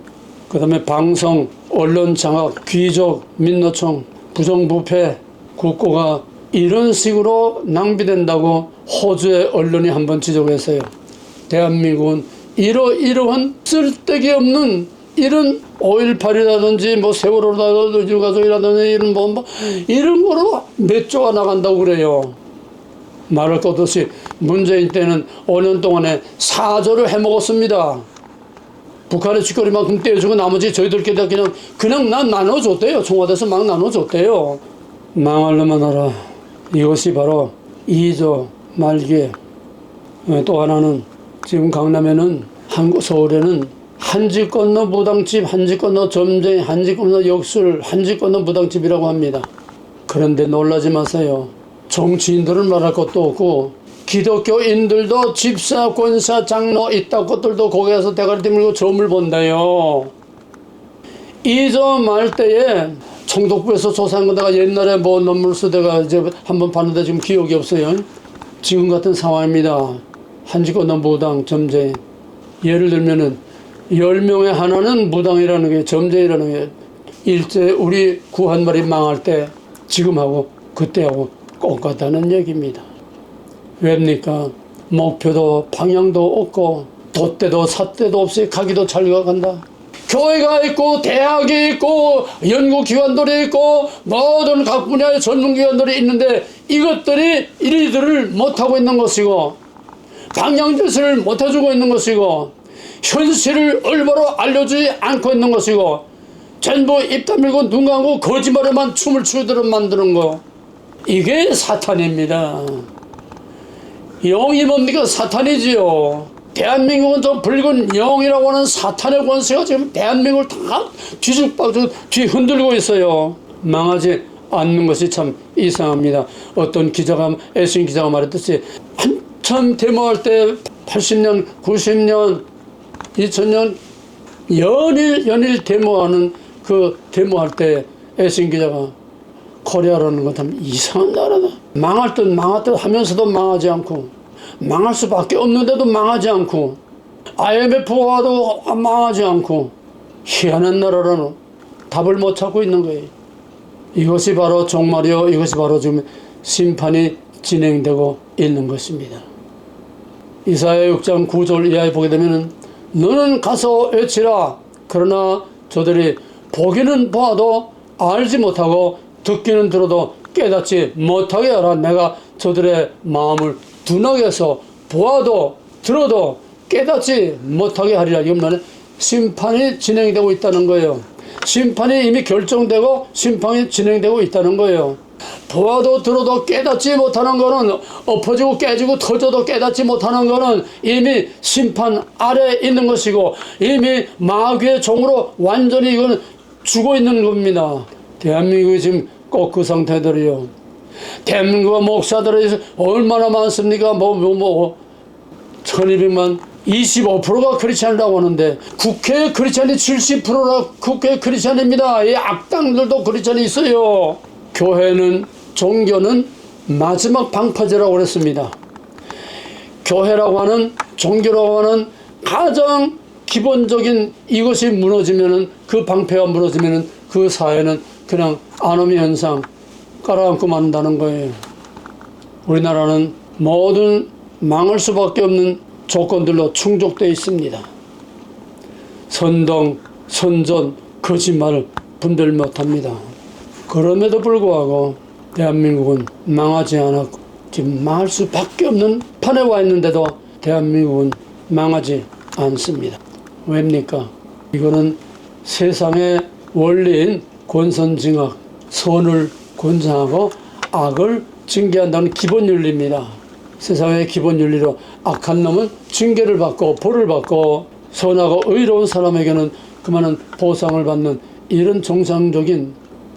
그 다음에 방송, 언론 장악, 귀족, 민노총, 부정부패, 국고가 이런 식으로 낭비된다고 호주의 언론이 한번 지적했어요. 대한민국은 이러한 쓸데기 없는 이런 5.18이라든지 뭐 세월호라든지 유가족이라든지 이런 이런 거로 몇 조가 나간다고 그래요. 말할 것 없이 문재인 때는 5년 동안에 4조를 해먹었습니다. 북한의 쥐꼬리만큼 떼어주고 나머지 저희들끼리 그냥 나눠줬대요. 청와대에서 막 나눠줬대요. 망할 놈만 알아. 이것이 바로 2조 말기에. 또 하나는 지금 강남에는 서울에는 한지 건너 무당집, 한지 건너 점쟁이, 한지 건너 역술, 한지 건너 무당집이라고 합니다. 그런데 놀라지 마세요. 정치인들은 말할 것도 없고 기독교인들도 집사, 권사, 장로 이딴 것들도 거기에서 대가리 들고 점을 본다요. 2조 말 때에 청독부에서 조사한 거 내가 옛날에 뭐 논문 쓰다가 이제 한번 봤는데 지금 기억이 없어요. 지금 같은 상황입니다. 한지 건너 무당, 점쟁이. 예를 들면은 10명에 하나는 무당이라는 게, 점쟁이라는 게 일제 우리 구한말이 망할 때 지금하고 그때하고 똑같다는 얘기입니다. 왜입니까? 목표도 방향도 없고 돛대도 삿대도 없이 가기도 잘 가간다. 교회가 있고 대학이 있고 연구기관들이 있고 모든 각 분야의 전문기관들이 있는데 이것들이 이리들을 못하고 있는 것이고 방향제시를 못해주고 있는 것이고 현실을 얼마로 알려주지 않고 있는 것이고 전부 입 다물고 눈 감고 거짓말에만 춤을 추도록 만드는 거, 이게 사탄입니다. 영이 뭡니까? 사탄이지요. 대한민국은 저 붉은 영이라고 하는 사탄의 권세가 지금 대한민국을 다 뒤흔들고 있어요. 망하지 않는 것이 참 이상합니다. 어떤 기자가, 애신 기자가 말했듯이 한참 데모할 때 80년, 90년, 2000년 연일 데모하는 그 데모할 때 애신 기자가 코리아라는 건 참 이상한 나라다. 망할 듯 망할 듯 하면서도 망하지 않고 망할 수밖에 없는데도 망하지 않고 IMF가 와도 망하지 않고 희한한 나라라는 답을 못 찾고 있는 거예요. 이것이 바로 종말이요, 이것이 바로 지금 심판이 진행되고 있는 것입니다. 이사야 6장 9절 이하에 보게 되면 너는 가서 외치라. 그러나 저들이 보기는 봐도 알지 못하고 듣기는 들어도 깨닫지 못하게 하라. 내가 저들의 마음을 둔하게 해서 보아도 들어도 깨닫지 못하게 하리라. 이건 심판이 진행되고 있다는 거예요. 심판이 이미 결정되고 심판이 진행되고 있다는 거예요. 보아도 들어도 깨닫지 못하는 거는, 엎어지고 깨지고 터져도 깨닫지 못하는 거는 이미 심판 아래에 있는 것이고 이미 마귀의 종으로 완전히 이거는 죽어 있는 겁니다. 대한민국이 지금 꼭 그 상태들이요. 대한민국 목사들이 얼마나 많습니까? 1200만 25%가 크리스찬이라고 하는데 국회 크리스찬이 70%라 국회 크리스찬입니다. 이 악당들도 크리스찬이 있어요. 교회는 종교는 마지막 방파제라고 그랬습니다. 교회라고 하는 종교라고 하는 가장 기본적인 이것이 무너지면은 그 방패가 무너지면은 그 사회는 그냥 아노미 현상 깔아앉고 만다는 거예요. 우리나라는 모든 망할 수밖에 없는 조건들로 충족되어 있습니다. 선동, 선전, 거짓말을 분별 못합니다. 그럼에도 불구하고 대한민국은 망하지 않았고 지금 망할 수밖에 없는 판에 와 있는데도 대한민국은 망하지 않습니다. 왜입니까? 이거는 세상의 원리인 권선징악, 선을 권장하고 악을 징계한다는 기본 윤리입니다. 세상의 기본 윤리로 악한 놈은 징계를 받고 벌을 받고 선하고 의로운 사람에게는 그만한 보상을 받는 이런 정상적인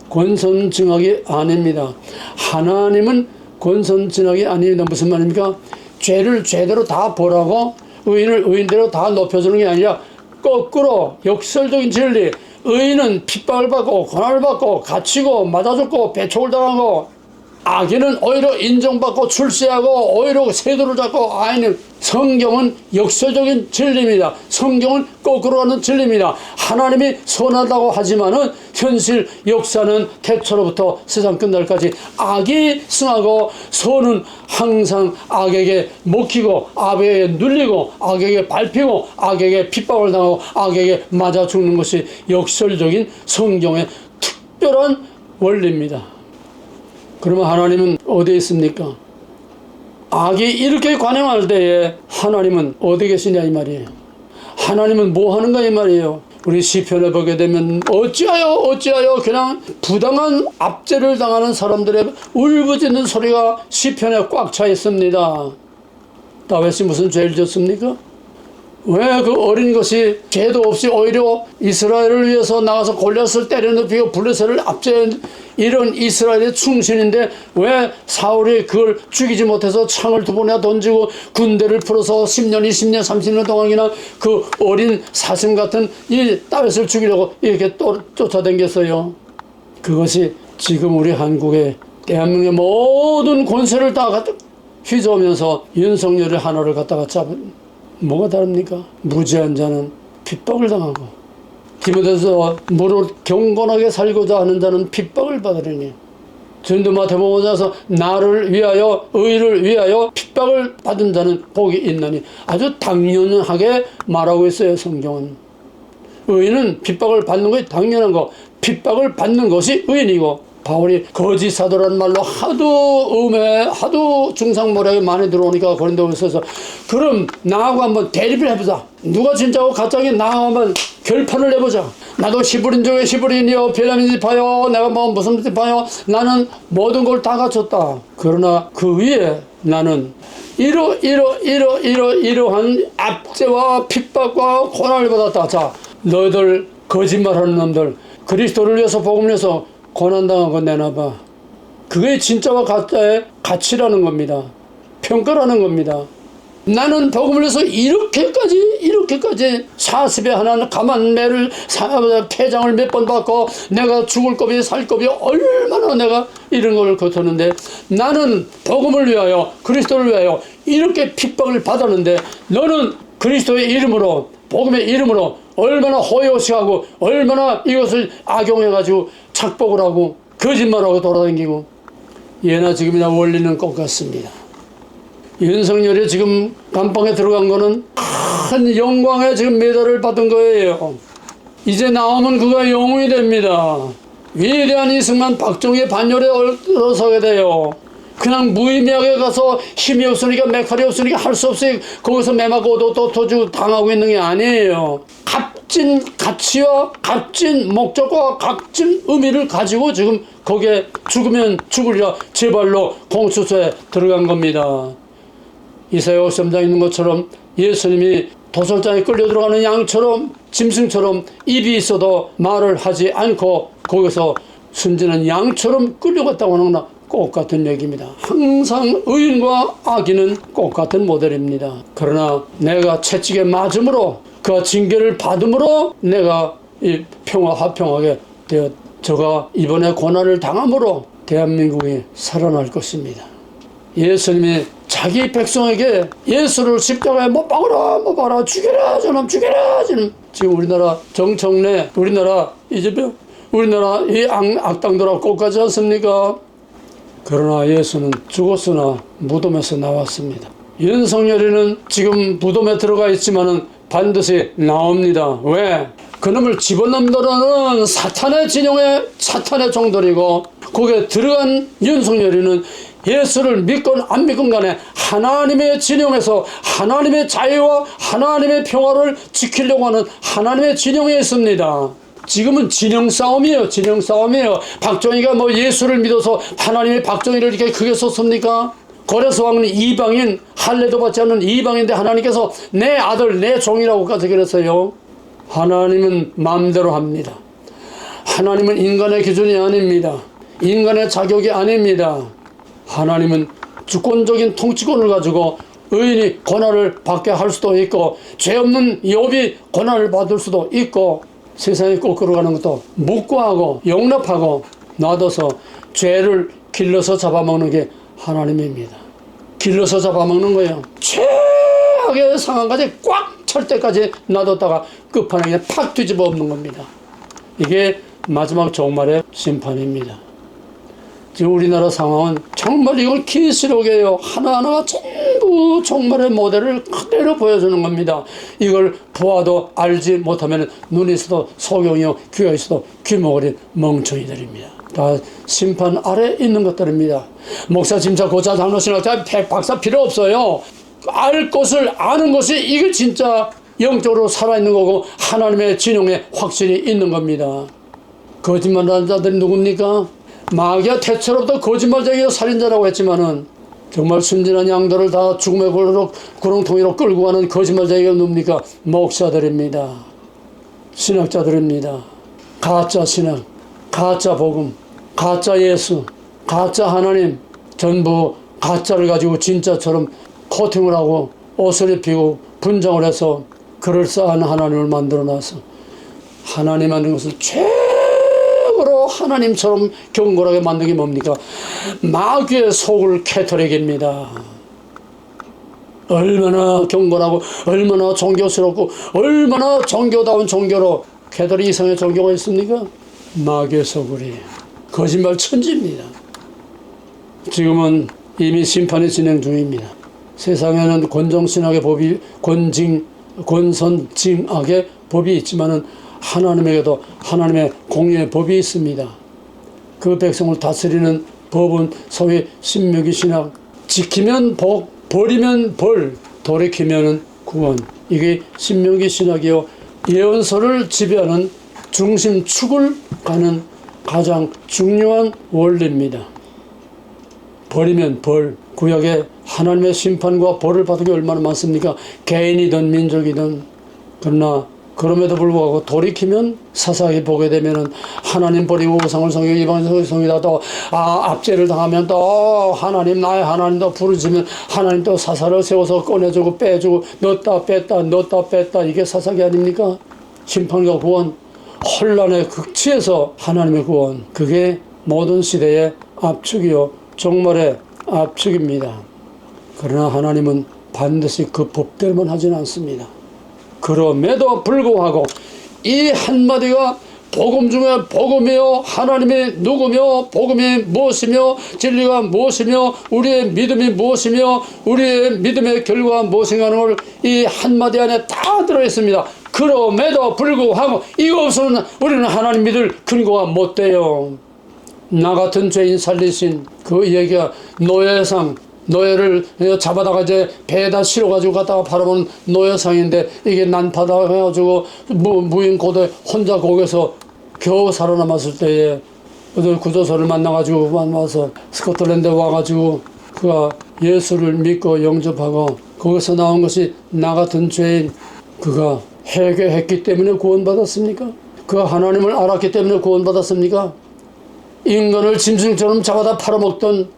권선징악이 아닙니다. 하나님은 권선징악이 아닙니다. 무슨 말입니까? 죄를 죄대로 다 벌하고 의인을 의인대로 다 높여주는 게 아니라 거꾸로 역설적인 진리, 의인은 핍박을 받고 고난을 받고 갇히고 맞아줬고 배척을 당하고 악인은 오히려 인정받고 출세하고 오히려 세도를 잡고 아니는 성경은 역설적인 진리입니다. 성경은 거꾸로 가는 진리입니다. 하나님이 선하다고 하지만은 현실 역사는 태초로부터 세상 끝날까지 악이 승하고 선은 항상 악에게 먹히고 악에게 눌리고 악에게 밟히고 악에게 핍박을 당하고 악에게 맞아 죽는 것이 역설적인 성경의 특별한 원리입니다. 그러면 하나님은 어디에 있습니까? 악이 이렇게 관영할 때에 하나님은 어디 계시냐 이 말이에요. 하나님은 뭐 하는가 이 말이에요. 우리 시편을 보게 되면 어찌하여 그냥 부당한 압제를 당하는 사람들의 울부짖는 소리가 시편에 꽉 차 있습니다. 다윗이 무슨 죄를 졌습니까? 왜 그 어린 것이 죄도 없이 오히려 이스라엘을 위해서 나가서 골리앗을 때려눕히고 블레셋을 압제한 이런 이스라엘의 충신인데 왜 사울이 그걸 죽이지 못해서 창을 두 번이나 던지고 군대를 풀어서 10년, 20년, 30년 동안이나 그 어린 사슴 같은 이 다윗을 죽이려고 이렇게 또 쫓아다녔어요. 그것이 지금 우리 한국의 대한민국의 모든 권세를 다 휘저으면서 윤석열의 하나를 갖다가 잡은 뭐가 다릅니까? 무지한 자는 핍박을 당하고 디모데서 무릇 경건하게 살고자 하는 자는 핍박을 받으리니 전도 마태복음에서 나를 위하여 의를 위하여 핍박을 받은 자는 복이 있나니 아주 당연하게 말하고 있어요. 성경은 의인은 핍박을 받는 것이 당연한 거, 핍박을 받는 것이 의인이고 바울이 거짓 사도라는 말로 하도 중상모략이 많이 들어오니까 고린도후서에서 그럼 나하고 한번 대립을 해보자. 누가 진짜고 가짜인지 나하고 한번 결판을 내보자. 나도 히브리인 중에 히브리인이요 베냐민 지파요 내가 뭐 무슨 지파요 나는 모든 걸 다 갖췄다. 그러나 그 위에 나는 이러한 압제와 핍박과 고난을 받았다. 자, 너희들 거짓말하는 놈들 그리스도를 위해서 복음을 위해서 고난당하고 내놔봐. 그게 진짜와 가짜의 가치라는 겁니다. 평가라는 겁니다. 나는 복음을 위해서 이렇게까지 40에 하나 가만매를 폐장을 몇 번 받고 내가 죽을 겁이 살 겁이 얼마나 내가 이런 걸 거쳤는데 나는 복음을 위하여 그리스도를 위하여 이렇게 핍박을 받았는데 너는 그리스도의 이름으로 복음의 이름으로 얼마나 호의호식하고 얼마나 이것을 악용해가지고 착복을 하고 거짓말하고 돌아다니고 예나 지금이나 원리는 똑같습니다. 윤석열이 지금 감방에 들어간 거는 큰 영광에 지금 메달을 받은 거예요. 이제 나오면 그가 영웅이 됩니다. 위대한 이승만 박정희의 반열에 올라서게 돼요. 그냥 무의미하게 가서 힘이 없으니까 메칼이 없으니까 할 수 없으니 거기서 매맞고 또 도주 당하고 있는 게 아니에요. 값진 가치와 값진 목적과 값진 의미를 가지고 지금 거기에 죽으면 죽으리라 제발로 공수처에 들어간 겁니다. 이사야 53장에 있는 것처럼 예수님이 도살장에 끌려 들어가는 양처럼 짐승처럼 입이 있어도 말을 하지 않고 거기서 순진한 양처럼 끌려갔다고 하는 거나 똑같은 얘기입니다. 항상 의인과 악인은 똑같은 모델입니다. 그러나 내가 채찍에 맞음으로 그 징계를 받음으로 내가 이 화평하게 되어 저가 이번에 고난을 당함으로 대한민국이 살아날 것입니다. 예수님이 자기 백성에게 예수를 십자가에 못 박아라 죽여라 저놈 죽여라 저놈. 지금 우리나라 정청래 우리나라 이 악당들하고 똑같지 않습니까? 그러나 예수는 죽었으나 무덤에서 나왔습니다. 윤석열이는 지금 무덤에 들어가 있지만은 반드시 나옵니다. 왜? 그놈을 집어넣는다는 사탄의 진영의 사탄의 종들이고 거기에 들어간 윤석열이는 예수를 믿건 안 믿건 간에 하나님의 진영에서 하나님의 자유와 하나님의 평화를 지키려고 하는 하나님의 진영에 있습니다. 지금은 진영 싸움이에요. 박정희가 뭐 예수를 믿어서 하나님의 박정희를 이렇게 크게 썼습니까? 고레스 왕은 이방인, 할례도 받지 않는 이방인데 하나님께서 내 아들 내 종이라고까지 그랬어요. 하나님은 마음대로 합니다. 하나님은 인간의 기준이 아닙니다. 인간의 자격이 아닙니다. 하나님은 주권적인 통치권을 가지고 의인이 고난을 받게 할 수도 있고 죄 없는 욥이 고난을 받을 수도 있고 세상에 꺾으러 가는 것도 묵과하고 용납하고 놔둬서 죄를 길러서 잡아먹는 게 하나님입니다. 길러서 잡아먹는 거예요. 최악의 상황까지 꽉 찰 때까지 놔뒀다가 끝판왕에 팍 뒤집어 엎는 겁니다. 이게 마지막 종말의 심판입니다. 지금 우리나라 상황은 정말 이걸 기시록이에요. 하나하나가 전부 종말의 모델을 그대로 보여주는 겁니다. 이걸 보아도 알지 못하면 눈이 있어도 소경이요 귀가 있어도 귀머거린 멍청이들입니다. 다 심판 아래 있는 것들입니다. 목사, 짐사, 고사, 장로, 신학자, 박사 필요 없어요. 알 것을 아는 것이 이게 진짜 영적으로 살아있는 거고 하나님의 진영에 확신이 있는 겁니다. 거짓말하는 자들이 누굽니까? 마귀와 태초로부터 거짓말쟁이와 살인자라고 했지만은 정말 순진한 양들을 다 죽음의 구렁텅이로 끌고 가는 거짓말쟁이가 누굽니까? 목사들입니다. 신학자들입니다. 가짜 신학, 가짜 복음, 가짜 예수, 가짜 하나님 전부 가짜를 가지고 진짜처럼 코팅을 하고 옷을 입히고 분장을 해서 그럴싸한 하나님을 만들어놔서 하나님 만든 것을 최고로 하나님처럼 경건하게 만든 게 뭡니까? 마귀의 속을 캐터릭입니다. 얼마나 경건하고 얼마나 종교스럽고 얼마나 종교다운 종교로 캐터릭 이상의 종교가 있습니까? 마귀의 소굴이 거짓말 천지입니다. 지금은 이미 심판이 진행 중입니다. 세상에는 권정신학의 법이 권선징악의 법이 있지만은 하나님에게도 하나님의 공의의 법이 있습니다. 그 백성을 다스리는 법은 소위 신명기 신학. 지키면 복, 버리면 벌, 돌이키면 구원. 이게 신명기 신학이요. 예언서를 지배하는 중심축을 가는 가장 중요한 원리입니다. 버리면 벌. 구약에 하나님의 심판과 벌을 받은 게 얼마나 많습니까? 개인이든 민족이든. 그러나 그럼에도 불구하고 돌이키면 사사기 보게 되면은 하나님 버리고 우상을 섬기고 이방인을 섬기다 또 압제를 당하면 또 하나님 나의 하나님 또 부르짖으면 하나님 또 사사를 세워서 꺼내주고 빼주고 넣었다 뺐다 이게 사사기 아닙니까? 심판과 구원, 혼란의 극치에서 하나님의 구원, 그게 모든 시대의 압축이요 종말의 압축입니다. 그러나 하나님은 반드시 그 법대로만 하지는 않습니다. 그럼에도 불구하고 이 한마디가 복음 중에 복음이요 하나님이 누구며 복음이 무엇이며 진리가 무엇이며 우리의 믿음이 무엇이며 우리의 믿음의 결과가 무엇인가 하는 걸 이 한마디 안에 다 들어있습니다. 그럼에도 불구하고 이거 없으면 우리는 하나님 믿을 근거가 못 돼요. 나 같은 죄인 살리신 그 얘기가 노예상, 노예를 잡아다가 이제 배에다 실어가지고 갔다가 팔아먹는 노예상인데, 이게 난파다 해가지고 무인 고대 혼자 거기서 겨우 살아남았을 때에 어떤 구조소를 만나서 스코틀랜드에 와가지고 그가 예수를 믿고 영접하고, 거기서 나온 것이 나 같은 죄인, 그가 회개했기 때문에 구원받았습니까? 그가 하나님을 알았기 때문에 구원받았습니까? 인간을 짐승처럼 잡아다 팔아먹던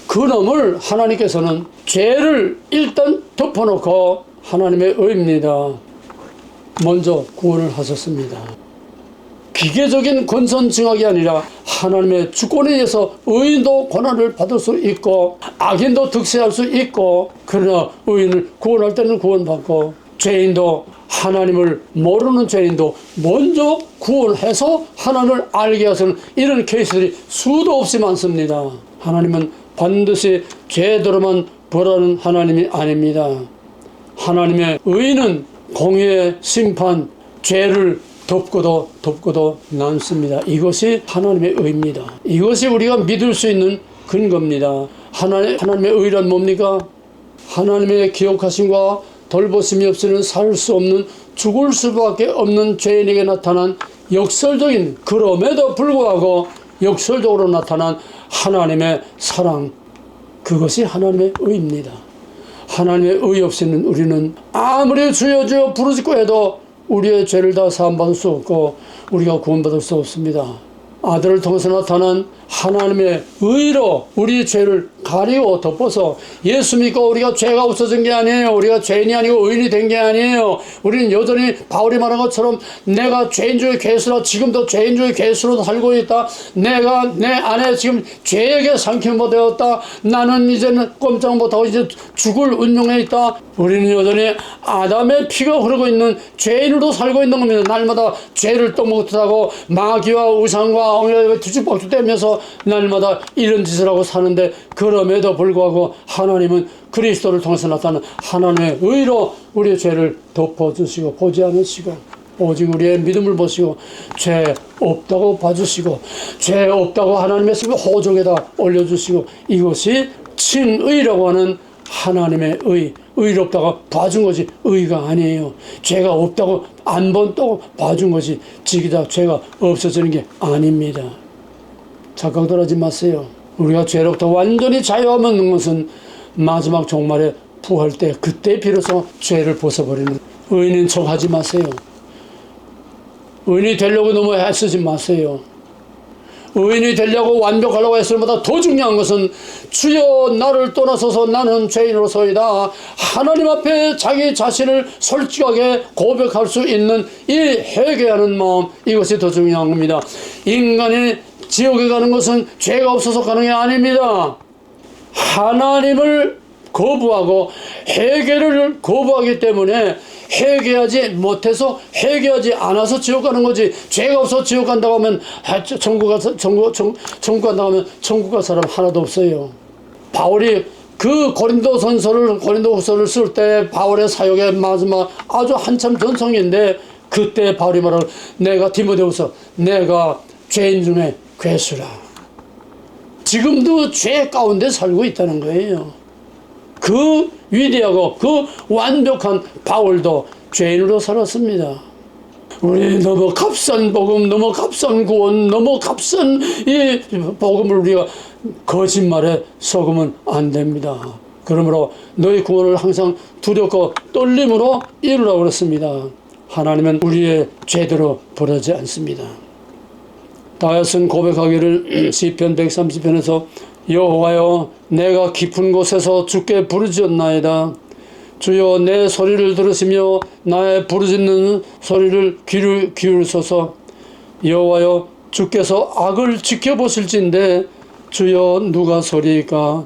그 놈을 하나님께서는 죄를 일단 덮어놓고 하나님의 의입니다. 먼저 구원을 하셨습니다. 기계적인 권선 증악이 아니라 하나님의 주권에 의해서 의인도 고난을 받을 수 있고 악인도 득세할 수 있고, 그러나 의인을 구원할 때는 구원받고, 죄인도, 하나님을 모르는 죄인도 먼저 구원해서 하나님을 알게 하시는 이런 케이스들이 수도 없이 많습니다. 하나님은 반드시 죄대로만 벌하는 하나님이 아닙니다. 하나님의 의는 공의의 심판, 죄를 덮고도 남습니다. 이것이 하나님의 의입니다. 이것이 우리가 믿을 수 있는 근거입니다. 하나님의 의란 뭡니까? 하나님의 기억하심과 돌보심이 없이는 살 수 없는, 죽을 수밖에 없는 죄인에게 나타난 역설적인, 그럼에도 불구하고 역설적으로 나타난 하나님의 사랑, 그것이 하나님의 의입니다. 하나님의 의 없이는 우리는 아무리 주여 주여 부르짖고 해도 우리의 죄를 다 사함받을 수 없고 우리가 구원받을 수 없습니다. 아들을 통해서 나타난 하나님의 의로 우리의 죄를 가리고 덮어서, 예수 믿고 우리가 죄가 없어진 게 아니에요. 우리가 죄인이 아니고 의인이 된 게 아니에요. 우리는 여전히 바울이 말한 것처럼 내가 죄인 중의 괴수라, 지금도 죄인 중의 괴수로 살고 있다. 내가 내 안에 지금 죄에게 삼킴 되었다. 나는 이제는 꼼짝 못하고 이제 죽을 운명에 있다. 우리는 여전히 아담의 피가 흐르고 있는 죄인으로 살고 있는 겁니다. 날마다 죄를 떠먹듯하고 마귀와 우상과 엉뚱하게 뒤죽박죽 대면서 날마다 이런 짓을 하고 사는데, 그럼에도 불구하고 하나님은 그리스도를 통해서 나타나는 하나님의 의로 우리의 죄를 덮어주시고 보지 않으시고, 오직 우리의 믿음을 보시고 죄 없다고 봐주시고, 죄 없다고 하나님의 호적에다 올려주시고, 이것이 친의라고 하는 하나님의 의, 의롭다고 봐준 것이 의가 아니에요. 죄가 없다고 안 본다고 봐준 것이 지기다 죄가 없어지는 게 아닙니다. 착각들 하지 마세요. 우리가 죄로부터 완전히 자유하는 것은 마지막 종말에 부활 때, 그때 비로소 죄를 벗어버리는, 의인인 척 하지 마세요. 의인이 되려고 너무 애쓰지 마세요. 의인이 되려고 완벽하려고 했을 때마다 더 중요한 것은 주여 나를 떠나서서 나는 죄인으로서이다, 하나님 앞에 자기 자신을 솔직하게 고백할 수 있는 이 회개하는 마음, 이것이 더 중요한 겁니다. 인간이 지옥에 가는 것은 죄가 없어서 가는 게 아닙니다. 하나님을 거부하고 회개를 거부하기 때문에, 회개하지 못해서, 회개하지 않아서 지옥 가는 거지, 죄가 없어 지옥 간다고 하면 천국 간다고 하면 천국 갈 사람 하나도 없어요. 바울이 그 고린도후서를 쓸 때 바울의 사역의 마지막 아주 한참 전성인데, 그때 바울이 말하는, 내가 디모데후서, 내가 죄인 중에 괴수라. 지금도 죄 가운데 살고 있다는 거예요. 그 위대하고 그 완벽한 바울도 죄인으로 살았습니다. 우리 너무 값싼 복음, 너무 값싼 구원, 너무 값싼 이 복음을 우리가 거짓말에 속으면 안 됩니다. 그러므로 너희 구원을 항상 두렵고 떨림으로 이루라고 그랬습니다. 하나님은 우리의 죄대로 벌하지 않습니다. 다윗은 고백하기를 시편 130편에서 여호와여 내가 깊은 곳에서 주께 부르짖었나이다. 주여 내 소리를 들으시며 나의 부르짖는 소리를 기울소서. 여호와여 주께서 악을 지켜보실진데 주여 누가 소리이까.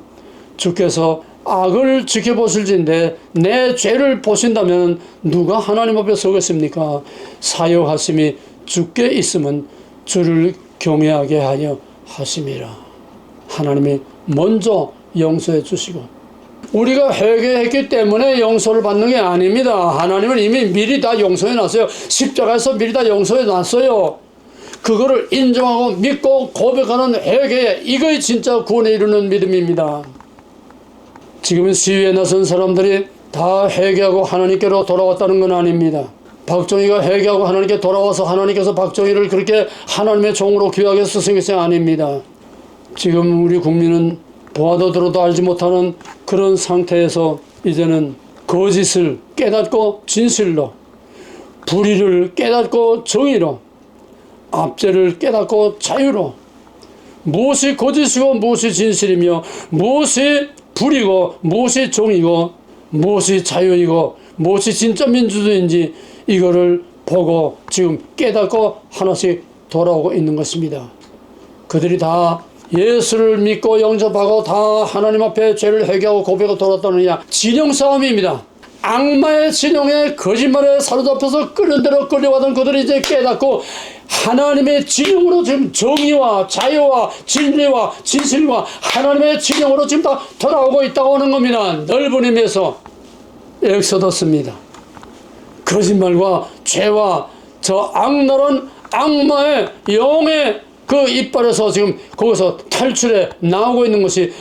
주께서 악을 지켜보실진데 내 죄를 보신다면 누가 하나님 앞에 서겠습니까. 사역하심이 주께 있으면 주를 경외하게 하여 하심이라. 하나님이 먼저 용서해 주시고, 우리가 회개했기 때문에 용서를 받는 게 아닙니다. 하나님은 이미 미리 다 용서해 놨어요. 십자가에서 미리 다 용서해 놨어요. 그거를 인정하고 믿고 고백하는 회개, 이거이 진짜 구원에 이르는 믿음입니다. 지금 시위에 나선 사람들이 다 회개하고 하나님께로 돌아왔다는 건 아닙니다. 박정희가 회개하고 하나님께 돌아와서 하나님께서 박정희를 그렇게 하나님의 종으로 귀하게 쓰신 것이 아닙니다. 지금 우리 국민은 보아도 들어도 알지 못하는 그런 상태에서 이제는 거짓을 깨닫고 진실로, 불의를 깨닫고 정의로, 압제를 깨닫고 자유로, 무엇이 거짓이고 무엇이 진실이며 무엇이 불이고 무엇이 정의고 무엇이 자유이고 무엇이 진짜 민주주의인지 이거를 보고 지금 깨닫고 하나씩 돌아오고 있는 것입니다. 그들이 다 예수를 믿고 영접하고 다 하나님 앞에 죄를 회개하고 고백하고 돌아왔다느냐, 진영 싸움입니다. 악마의 진영에 거짓말에 사로잡혀서 끄는 대로 끌려가던 그들이 이제 깨닫고 하나님의 진영으로 지금 정의와 자유와 진리와 진실과 하나님의 진영으로 지금 다 돌아오고 있다고 하는 겁니다. 넓은 의미에서 엑소더스입니다. 거짓말과 죄와 저 악랄한 악마의 영의 그 이빨에서 지금 거기서 탈출해 나오고 있는 것이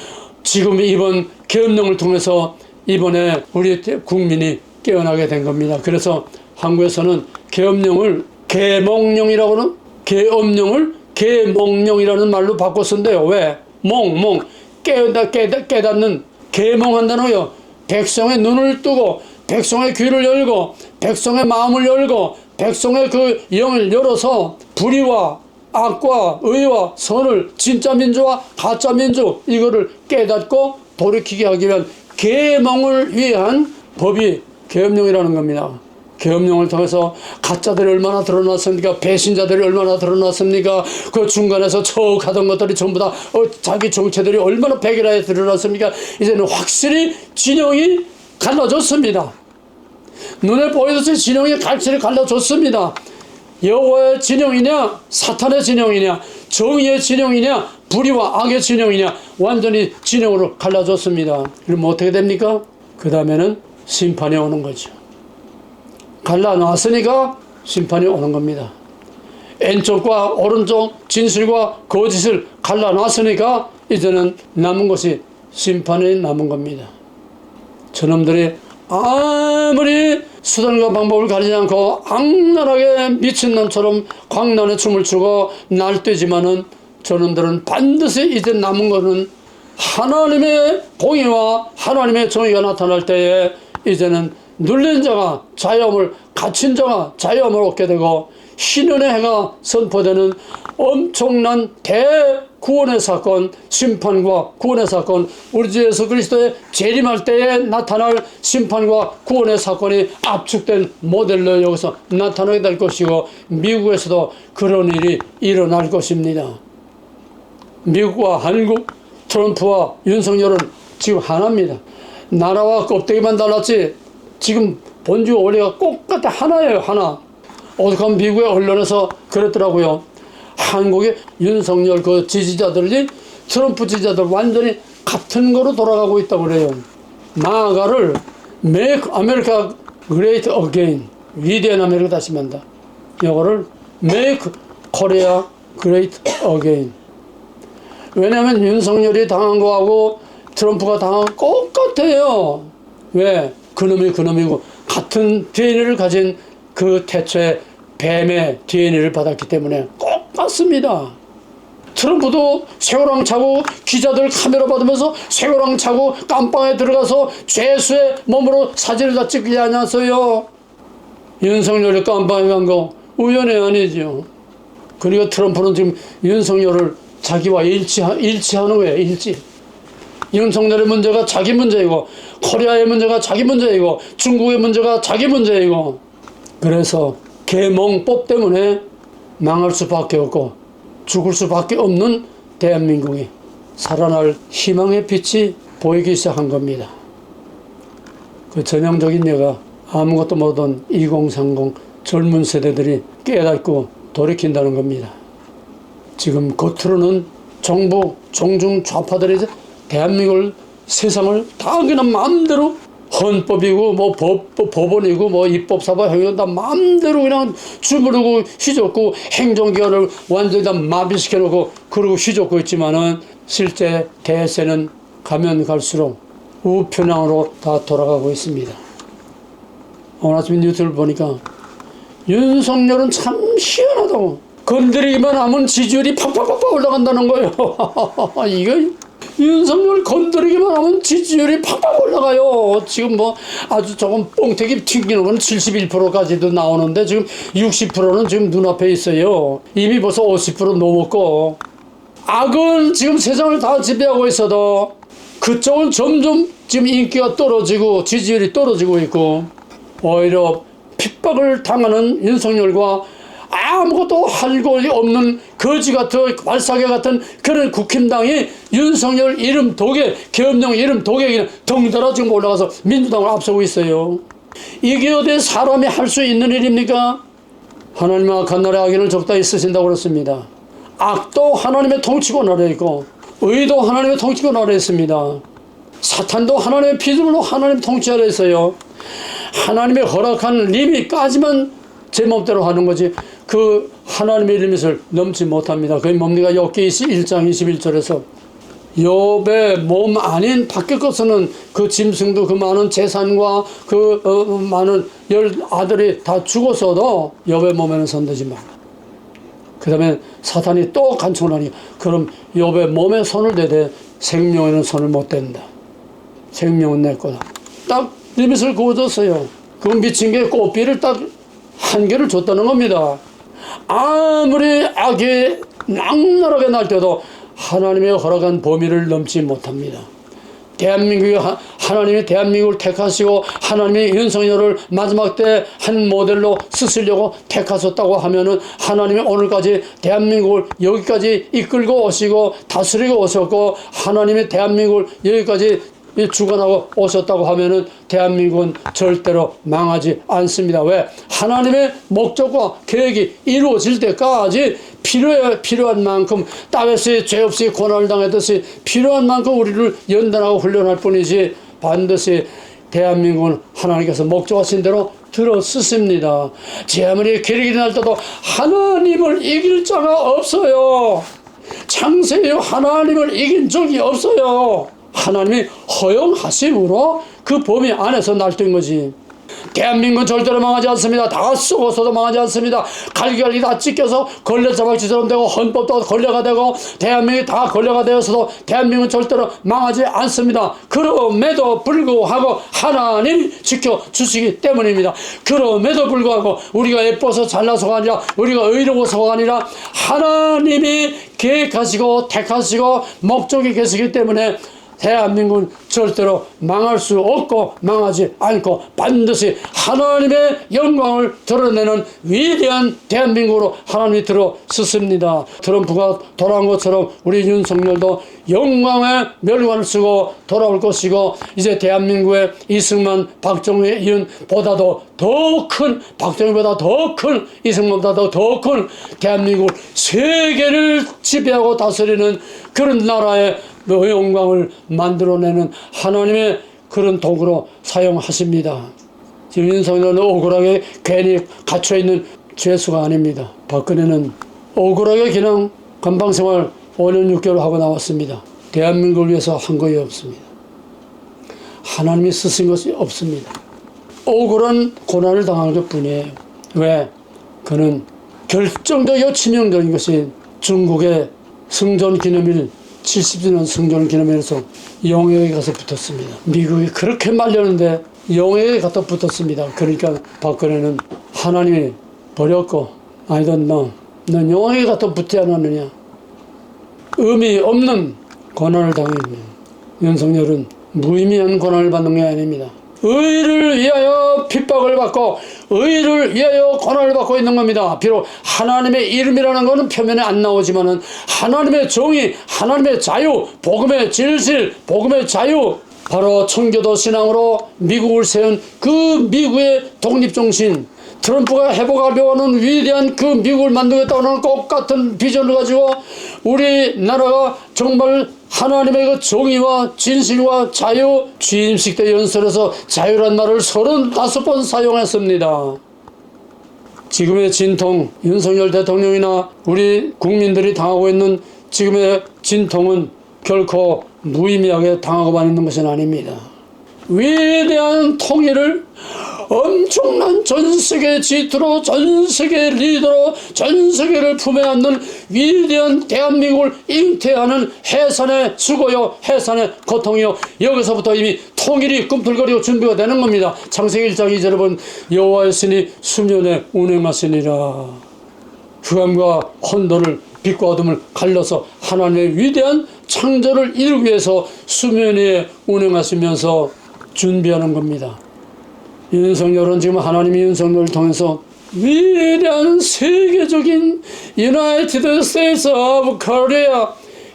지금 이번 계엄령을 통해서 이번에 우리 국민이 깨어나게 된 겁니다. 그래서 한국에서는 계엄령을 계몽령이라고는 계엄령을 계몽령이라는 말로 바꿔 쓴대요. 왜? 몽 깨닫는 계몽한다는요. 백성의 눈을 뜨고 백성의 귀를 열고 백성의 마음을 열고 백성의 그 영을 열어서 불의와 악과 의와 선을 진짜 민주와 가짜 민주 이거를 깨닫고 돌이키게 하기 위한 계몽을 위한 법이 계엄령이라는 겁니다. 계엄령을 통해서 가짜들이 얼마나 드러났습니까? 배신자들이 얼마나 드러났습니까? 그 중간에서 척하던 것들이 전부 다 자기 정체들이 얼마나 백일하에 드러났습니까? 이제는 확실히 진영이 갈라졌습니다. 눈에 보이듯이 진영이 갈칠이 갈라졌습니다. 여호와의 진영이냐 사탄의 진영이냐 정의의 진영이냐 불의와 악의 진영이냐 완전히 진영으로 갈라졌습니다. 그럼 어떻게 됩니까? 그 다음에는 심판이 오는 거죠. 갈라놨으니까 심판이 오는 겁니다. 왼쪽과 오른쪽 진실과 거짓을 갈라놨으니까 이제는 남은 것이 심판이 남은 겁니다. 저놈들이 아무리 수단과 방법을 가리지 않고 악랄하게 미친놈처럼 광란에 춤을 추고 날뛰지만은 저놈들은 반드시 이제 남은 것은 하나님의 공의와 하나님의 정의가 나타날 때에 이제는 눌린 자가 자유함을, 갇힌 자가 자유함을 얻게 되고 신은의 해가 선포되는 엄청난 대구원의 사건, 심판과 구원의 사건, 우리 주 예수 그리스도의 재림할 때에 나타날 심판과 구원의 사건이 압축된 모델로 여기서 나타나게 될 것이고 미국에서도 그런 일이 일어날 것입니다. 미국과 한국, 트럼프와 윤석열은 지금 하나입니다. 나라와 껍데기만 달랐지 지금 본주 원리가 똑같아 하나예요. 하나. 어떻게 하면 미국의 언론에서 그랬더라고요. 한국의 윤석열 그 지지자들이 트럼프 지지자들 완전히 같은 거로 돌아가고 있다고 그래요. 마가를 Make America Great Again, 위대한 아메리카 다시 만다. 이거를 Make Korea Great Again. 왜냐하면 윤석열이 당한 거하고 트럼프가 당한 거 똑같아요. 왜? 그놈이 그놈이고 같은 DNA를 가진 그 태초의 뱀의 DNA를 받았기 때문에 똑같습니다. 트럼프도 쇠고랑 차고 기자들 카메라 받으면서 쇠고랑 차고 깜빵에 들어가서 죄수의 몸으로 사진을 다 찍지 않았어요. 윤석열이 깜빵에 간 거 우연이 아니죠. 그러니까 트럼프는 지금 윤석열을 자기와 일치하는 거예요. 일치. 윤석열의 문제가 자기 문제이고 코리아의 문제가 자기 문제이고 중국의 문제가 자기 문제이고 그래서 계몽법 때문에 망할 수밖에 없고 죽을 수밖에 없는 대한민국이 살아날 희망의 빛이 보이기 시작한 겁니다. 그 전형적인 예가 아무것도 모르던 2030 젊은 세대들이 깨닫고 돌이킨다는 겁니다. 지금 겉으로는 정부, 종중, 좌파들이 대한민국을, 세상을 다 그냥 마음대로 헌법이고 뭐 법원이고 뭐 입법사법 행정 다 마음대로 그냥 주무르고 휘젓고 행정기관을 완전히 다 마비시켜놓고 그러고 휘젓고 있지만은 실제 대세는 가면 갈수록 우편향으로 다 돌아가고 있습니다. 오늘 아침에 뉴스를 보니까 윤석열은 참 희한하다고. 건드리기만 하면 지지율이 팍팍팍팍 올라간다는 거예요. 이거 윤석열 건드리기만 하면 지지율이 팍팍 올라가요. 지금 뭐 아주 조금 뻥튀기 튕기는 건 71%까지도 나오는데 지금 60%는 지금 눈앞에 있어요. 이미 벌써 50% 넘었고. 악은 지금 세상을 다 지배하고 있어도 그쪽은 점점 지금 인기가 떨어지고 지지율이 떨어지고 있고, 오히려 핍박을 당하는 윤석열과 아무것도 할 것이 없는 거지 같은 발사계 같은 그런 국힘당이 윤석열 이름 독에, 계엄령 이름 독에 그냥 덩달아 지금 올라가서 민주당을 앞서고 있어요. 이게 어디 사람이 할 수 있는 일입니까? 하나님은 악한 날에 악인을 적당히 쓰신다고 그랬습니다. 악도 하나님의 통치권 아래에 있고 의도 하나님의 통치권 아래에 있습니다. 사탄도 하나님의 피조물로 하나님의 통치 아래에 있어요. 하나님의 허락한 리밋까지만 제 맘대로 하는 거지 그 하나님의 리밋을 넘지 못합니다. 그게 뭡니까? 욥기 1장 21절에서 욥의 몸 아닌 밖에 것은 그 짐승도 그 많은 재산과 그 많은 열 아들이 다 죽었어도 욥의 몸에는 손대지 마. 그 다음에 사탄이 또 간청을 하니 그럼 욥의 몸에 손을 대되 생명에는 손을 못 댄다. 생명은 내 거다. 딱 리밋을 그어줬어요. 그 미친 게 꽃비를 딱 한계를 줬다는 겁니다. 아무리 악이 낭nar하게 날 때도 하나님의 허락한 범위를 넘지 못합니다. 대한민국이 하나님이 대한민국을 택하시고 하나님이 윤석열을 마지막 때 한 모델로 쓰시려고 택하셨다고 하면은 하나님이 오늘까지 대한민국을 여기까지 이끌고 오시고 다스리고 오셨고 하나님이 대한민국을 여기까지 주관하고 오셨다고 하면은 대한민국은 절대로 망하지 않습니다. 왜? 하나님의 목적과 계획이 이루어질 때까지 필요한 만큼 땅에서 죄 없이 고난을 당했듯이 필요한 만큼 우리를 연단하고 훈련할 뿐이지 반드시 대한민국은 하나님께서 목적하신 대로 들어 쓰십니다. 제 아무리 계획이 날 때도 하나님을 이길 자가 없어요. 창세에 하나님을 이긴 적이 없어요. 하나님이 허용하심으로 그 범위 안에서 날뛴 거지. 대한민국은 절대로 망하지 않습니다. 다 썩어서도 망하지 않습니다. 갈기갈기 다 찢겨서 걸레자박지처럼 되고 헌법도 걸레가 되고 대한민국이 다 걸레가 되어서도 대한민국은 절대로 망하지 않습니다. 그럼에도 불구하고 하나님이 지켜주시기 때문입니다. 그럼에도 불구하고 우리가 예뻐서 잘나서가 아니라 우리가 의로워서가 아니라 하나님이 계획하시고 택하시고 목적이 계시기 때문에 대한민국은 절대로 망할 수 없고 망하지 않고 반드시 하나님의 영광을 드러내는 위대한 대한민국으로 하나님이 들어 쓰십니다. 트럼프가 돌아온 것처럼 우리 윤석열도 영광의 멸관을 쓰고 돌아올 것이고 이제 대한민국의 이승만, 박정희, 이은 보다도 더 큰 박정희보다 더 큰 이승만보다도 더 큰 대한민국 세계를 지배하고 다스리는 그런 나라의 영광을 만들어내는 하나님의 그런 도구로 사용하십니다. 지금 윤석열은 억울하게 괜히 갇혀있는 죄수가 아닙니다. 박근혜는 억울하게 그냥 감방생활 5년 6개월 하고 나왔습니다. 대한민국을 위해서 한 것이 없습니다. 하나님이 쓰신 것이 없습니다. 억울한 고난을 당한 것 뿐이에요. 왜? 그는 결정적이고 치명적인 것이 중국의 성전기념일 70주년 성전기념일에서 영해에 가서 붙었습니다. 미국이 그렇게 말렸는데 영해에 갖다 붙었습니다. 그러니까 박근혜는 하나님이 버렸고 아니던 넌 영해에 갖다 붙지 않았느냐. 의미 없는 고난을 당했네요. 윤석열은 무의미한 고난을 받는 게 아닙니다. 의를 위하여 핍박을 받고 의를 위하여 고난을 받고 있는 겁니다. 비록 하나님의 이름이라는 것은 표면에 안 나오지만은 하나님의 정의, 하나님의 자유, 복음의 진실, 복음의 자유, 바로 청교도 신앙으로 미국을 세운 그 미국의 독립정신, 트럼프가 회복하려고 하는 위대한 그 미국을 만들겠다고 하는 똑같은 비전을 가지고 우리나라가 정말 하나님의 그 정의와 진실과 자유, 취임식 때 연설에서 자유란 말을 35번 사용했습니다. 지금의 진통, 윤석열 대통령이나 우리 국민들이 당하고 있는 지금의 진통은 결코 무의미하게 당하고만 있는 것은 아닙니다. 위대한 통일을 엄청난 전세계 지도로, 전세계 리더로, 전세계를 품에 안는 위대한 대한민국을 잉태하는 해산의 수고요, 해산의 고통이요, 여기서부터 이미 통일이 꿈틀거리고 준비가 되는 겁니다. 창세기 1장 2절에 보면 여호와의 신이 수면에 운행하시니라. 흑암과 혼돈을, 빛과 어둠을 갈려서 하나님의 위대한 창조를 이루기 위해서 수면 위에 운행하시면서 준비하는 겁니다. 윤석열은 지금 하나님이 윤석열을 통해서 위대한 세계적인 United States of Korea,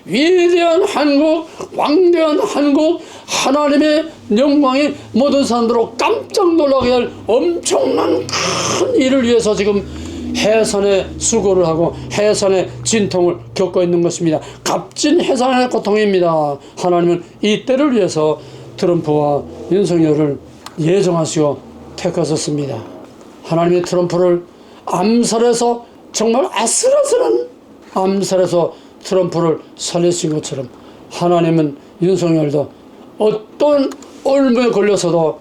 위대한 한국, 왕대한 한국, 하나님의 영광이 모든 사람들로 깜짝 놀라게 할 엄청난 큰 일을 위해서 지금 해산의 수고를 하고 해산의 진통을 겪고 있는 것입니다. 값진 해산의 고통입니다. 하나님은 이 때를 위해서 트럼프와 윤석열을 예정하시고 택하셨습니다. 하나님의 트럼프를 암살해서, 정말 아슬아슬한 암살해서 트럼프를 살리신 것처럼 하나님은 윤석열도 어떤 올무에 걸려서도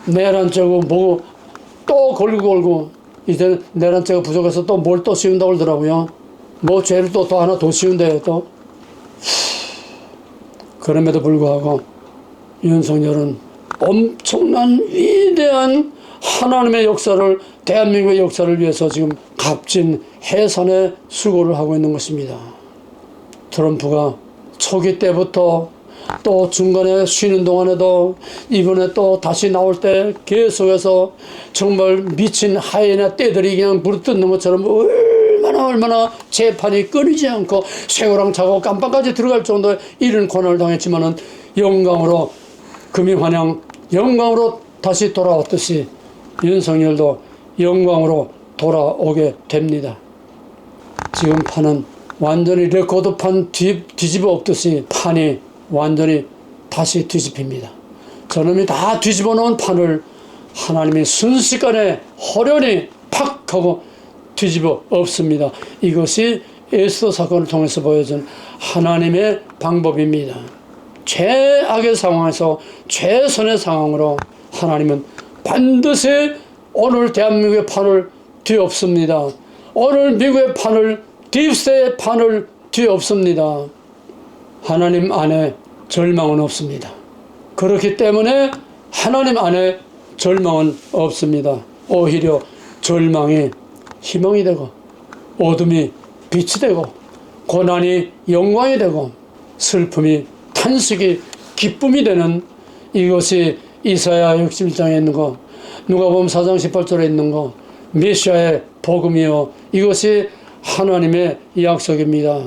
내란죄고 뭐고 또 걸고 이제 내란죄가 부족해서 또 뭘 또 씌운다고 그러더라고요. 뭐 죄를 또 하나 더 씌운대요. 또 그럼에도 불구하고 윤석열은 엄청난 위대한 하나님의 역사를, 대한민국의 역사를 위해서 지금 값진 해산의 수고를 하고 있는 것입니다. 트럼프가 초기 때부터 또 중간에 쉬는 동안에도 이번에 또 다시 나올 때 계속해서 정말 미친 하이에나 떼들이 그냥 부르뜯는 것처럼 얼마나 재판이 끊이지 않고 쇠고랑 차고 깜빵까지 들어갈 정도의 이런 고난을 당했지만은 영광으로, 금이환영 영광으로 다시 돌아왔듯이 윤석열도 영광으로 돌아오게 됩니다. 지금 판은 완전히 레코드판 뒤집어 엎듯이 판이 완전히 다시 뒤집힙니다. 저놈이 다 뒤집어 놓은 판을 하나님이 순식간에 호련히 팍 하고 뒤집어 엎습니다. 이것이 에스더 사건을 통해서 보여준 하나님의 방법입니다. 최악의 상황에서 최선의 상황으로 하나님은 반드시 오늘 대한민국의 판을 뒤엎습니다. 오늘 미국의 판을, 딥스의 판을 뒤엎습니다. 하나님 안에 절망은 없습니다. 그렇기 때문에 하나님 안에 절망은 없습니다. 오히려 절망이 희망이 되고, 어둠이 빛이 되고, 고난이 영광이 되고, 슬픔이 탄식이 기쁨이 되는, 이것이 이사야 61장에 있는 거, 누가복음 4장 18절에 있는 거, 메시아의 복음이요, 이것이 하나님의 약속입니다.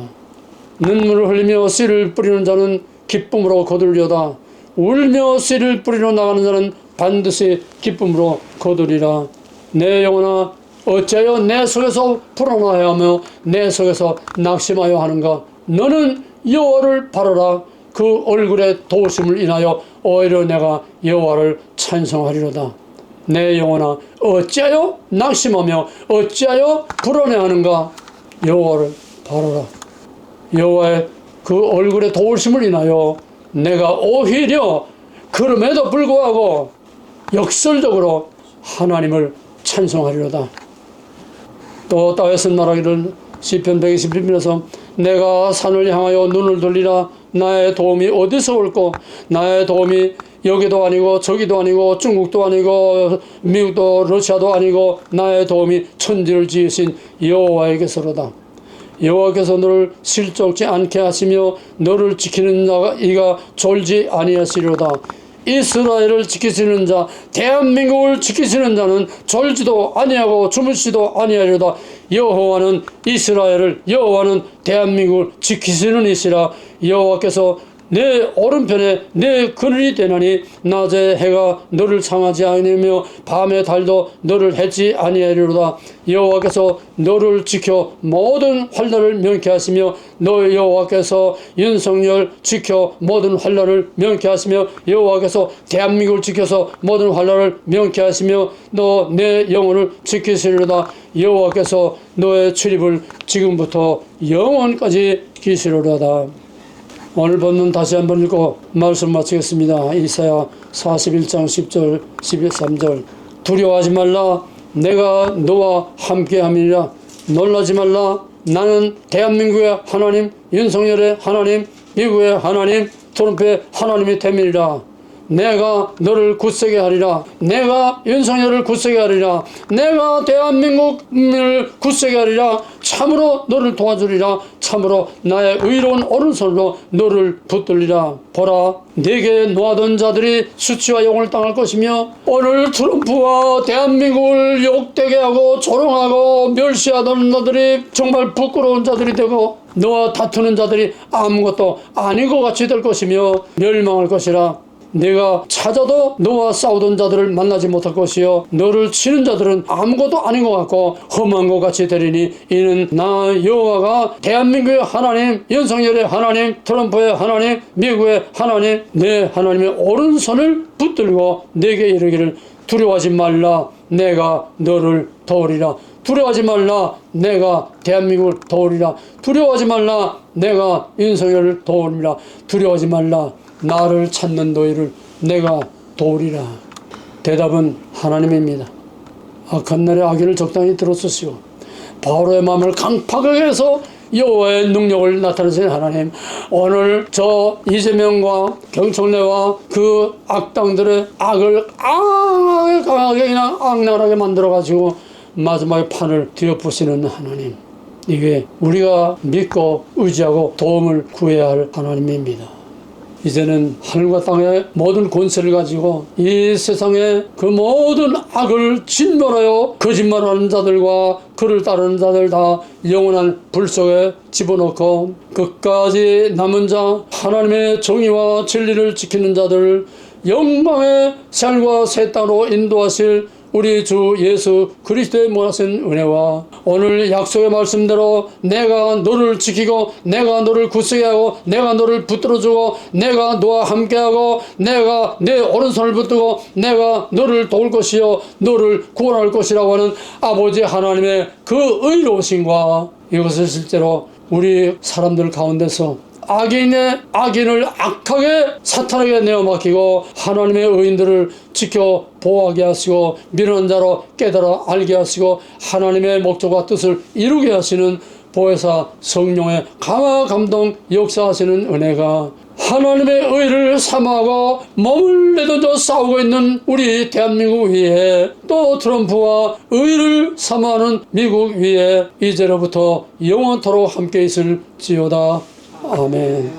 눈물을 흘리며 씨를 뿌리는 자는 기쁨으로 거두리로다. 울며 씨를 뿌리러 나가는 자는 반드시 기쁨으로 거두리라. 내 영혼아, 어찌하여 내 속에서 불안하여 하며 내 속에서 낙심하여 하는가? 너는 여호와를 바라라. 그 얼굴의 도우심을 인하여 오히려 내가 여호와를 찬송하리로다. 내 영혼아, 어찌하여 낙심하며 어찌하여 불안해하는가? 여호와를 바라라. 여호와의 그 얼굴의 도우심을 인하여 내가 오히려 그럼에도 불구하고 역설적으로 하나님을 찬송하리로다. 또 다윗은 말하기를 시편 121편에서 내가 산을 향하여 눈을 돌리라. 나의 도움이 어디서 올꼬? 나의 도움이 여기도 아니고 저기도 아니고 중국도 아니고 미국도 러시아도 아니고 나의 도움이 천지를 지으신 여호와에게서로다. 여호와께서 너를 실족지 않게 하시며 너를 지키는 자가 이가 졸지 아니하시리로다. 이스라엘을 지키시는 자, 대한민국을 지키시는 자는 졸지도 아니하고 주무시도 아니하리로다. 여호와는 이스라엘을, 여호와는 대한민국을 지키시는 이시라. 여호와께서 내 오른편에 내 그늘이 되나니 낮에 해가 너를 상하지 아니하며 밤에 달도 너를 해치 아니하리로다. 여호와께서 너를 지켜 모든 환난을 명쾌하시며 너 여호와께서 윤석열 지켜 모든 환난을 명쾌하시며 여호와께서 대한민국을 지켜서 모든 환난을 명쾌하시며 너 내 영혼을 지키시리로다. 여호와께서 너의 출입을 지금부터 영원까지 기시리로다. 오늘 본문 다시 한번 읽고 말씀 마치겠습니다. 이사야 41장 10절 13절 두려워하지 말라 내가 너와 함께함이니라. 놀라지 말라 나는 대한민국의 하나님 윤석열의 하나님 미국의 하나님 트럼프의 하나님이 됨이니라. 내가 너를 굳세게 하리라. 내가 윤석열을 굳세게 하리라. 내가 대한민국을 굳세게 하리라. 참으로 너를 도와주리라. 참으로 나의 의로운 오른손으로 너를 붙들리라. 보라 내게 놓아둔 자들이 수치와 욕을 당할 것이며 오늘 트럼프와 대한민국을 욕되게 하고 조롱하고 멸시하던 자들이 정말 부끄러운 자들이 되고 너와 다투는 자들이 아무것도 아닌 것 같이 될 것이며 멸망할 것이라. 내가 찾아도 너와 싸우던 자들을 만나지 못할 것이요 너를 치는 자들은 아무것도 아닌 것 같고 험한 것 같이 되리니 이는 나 여호와가 대한민국의 하나님 윤석열의 하나님 트럼프의 하나님 미국의 하나님 내 하나님의 오른손을 붙들고 내게 이르기를 두려워하지 말라 내가 너를 도우리라. 두려워하지 말라 내가 대한민국을 도우리라. 두려워하지 말라 내가 윤석열을 도우리라. 두려워하지 말라 나를 찾는 너희를 내가 도우리라. 대답은 하나님입니다. 악한 날에 악인을 적당히 들어쓰시고 바로의 마음을 강팍하게 해서 여호와의 능력을 나타내신 하나님, 오늘 저 이재명과 경청래와 그 악당들의 악을 강하게 그냥 악랄하게 만들어가지고 마지막에 판을 뒤엎으시는 하나님, 이게 우리가 믿고 의지하고 도움을 구해야 할 하나님입니다. 이제는 하늘과 땅의 모든 권세를 가지고 이 세상의 그 모든 악을 진멸하여 거짓말하는 자들과 그를 따르는 자들 다 영원한 불 속에 집어넣고 끝까지 남은 자 하나님의 정의와 진리를 지키는 자들 영광의 삶과 새 땅으로 인도하실 우리 주 예수 그리스도의 무한하신 은혜와 오늘 약속의 말씀대로 내가 너를 지키고 내가 너를 굳세게 하고 내가 너를 붙들어주고 내가 너와 함께하고 내가 내 오른손을 붙들고 내가 너를 도울 것이요 너를 구원할 것이라고 하는 아버지 하나님의 그 의로우심과 이것을 실제로 우리 사람들 가운데서 악인을 악하게 사탄에게 내어맡기고 하나님의 의인들을 지켜 보호하게 하시고 미련한 자로 깨달아 알게 하시고 하나님의 목적과 뜻을 이루게 하시는 보혜사 성령의 강화 감동 역사하시는 은혜가 하나님의 의를 삼하고 몸을 내던져 싸우고 있는 우리 대한민국 위에 또 트럼프와 의를 삼하는 미국 위에 이제로부터 영원토록 함께 있을지어다. 아멘.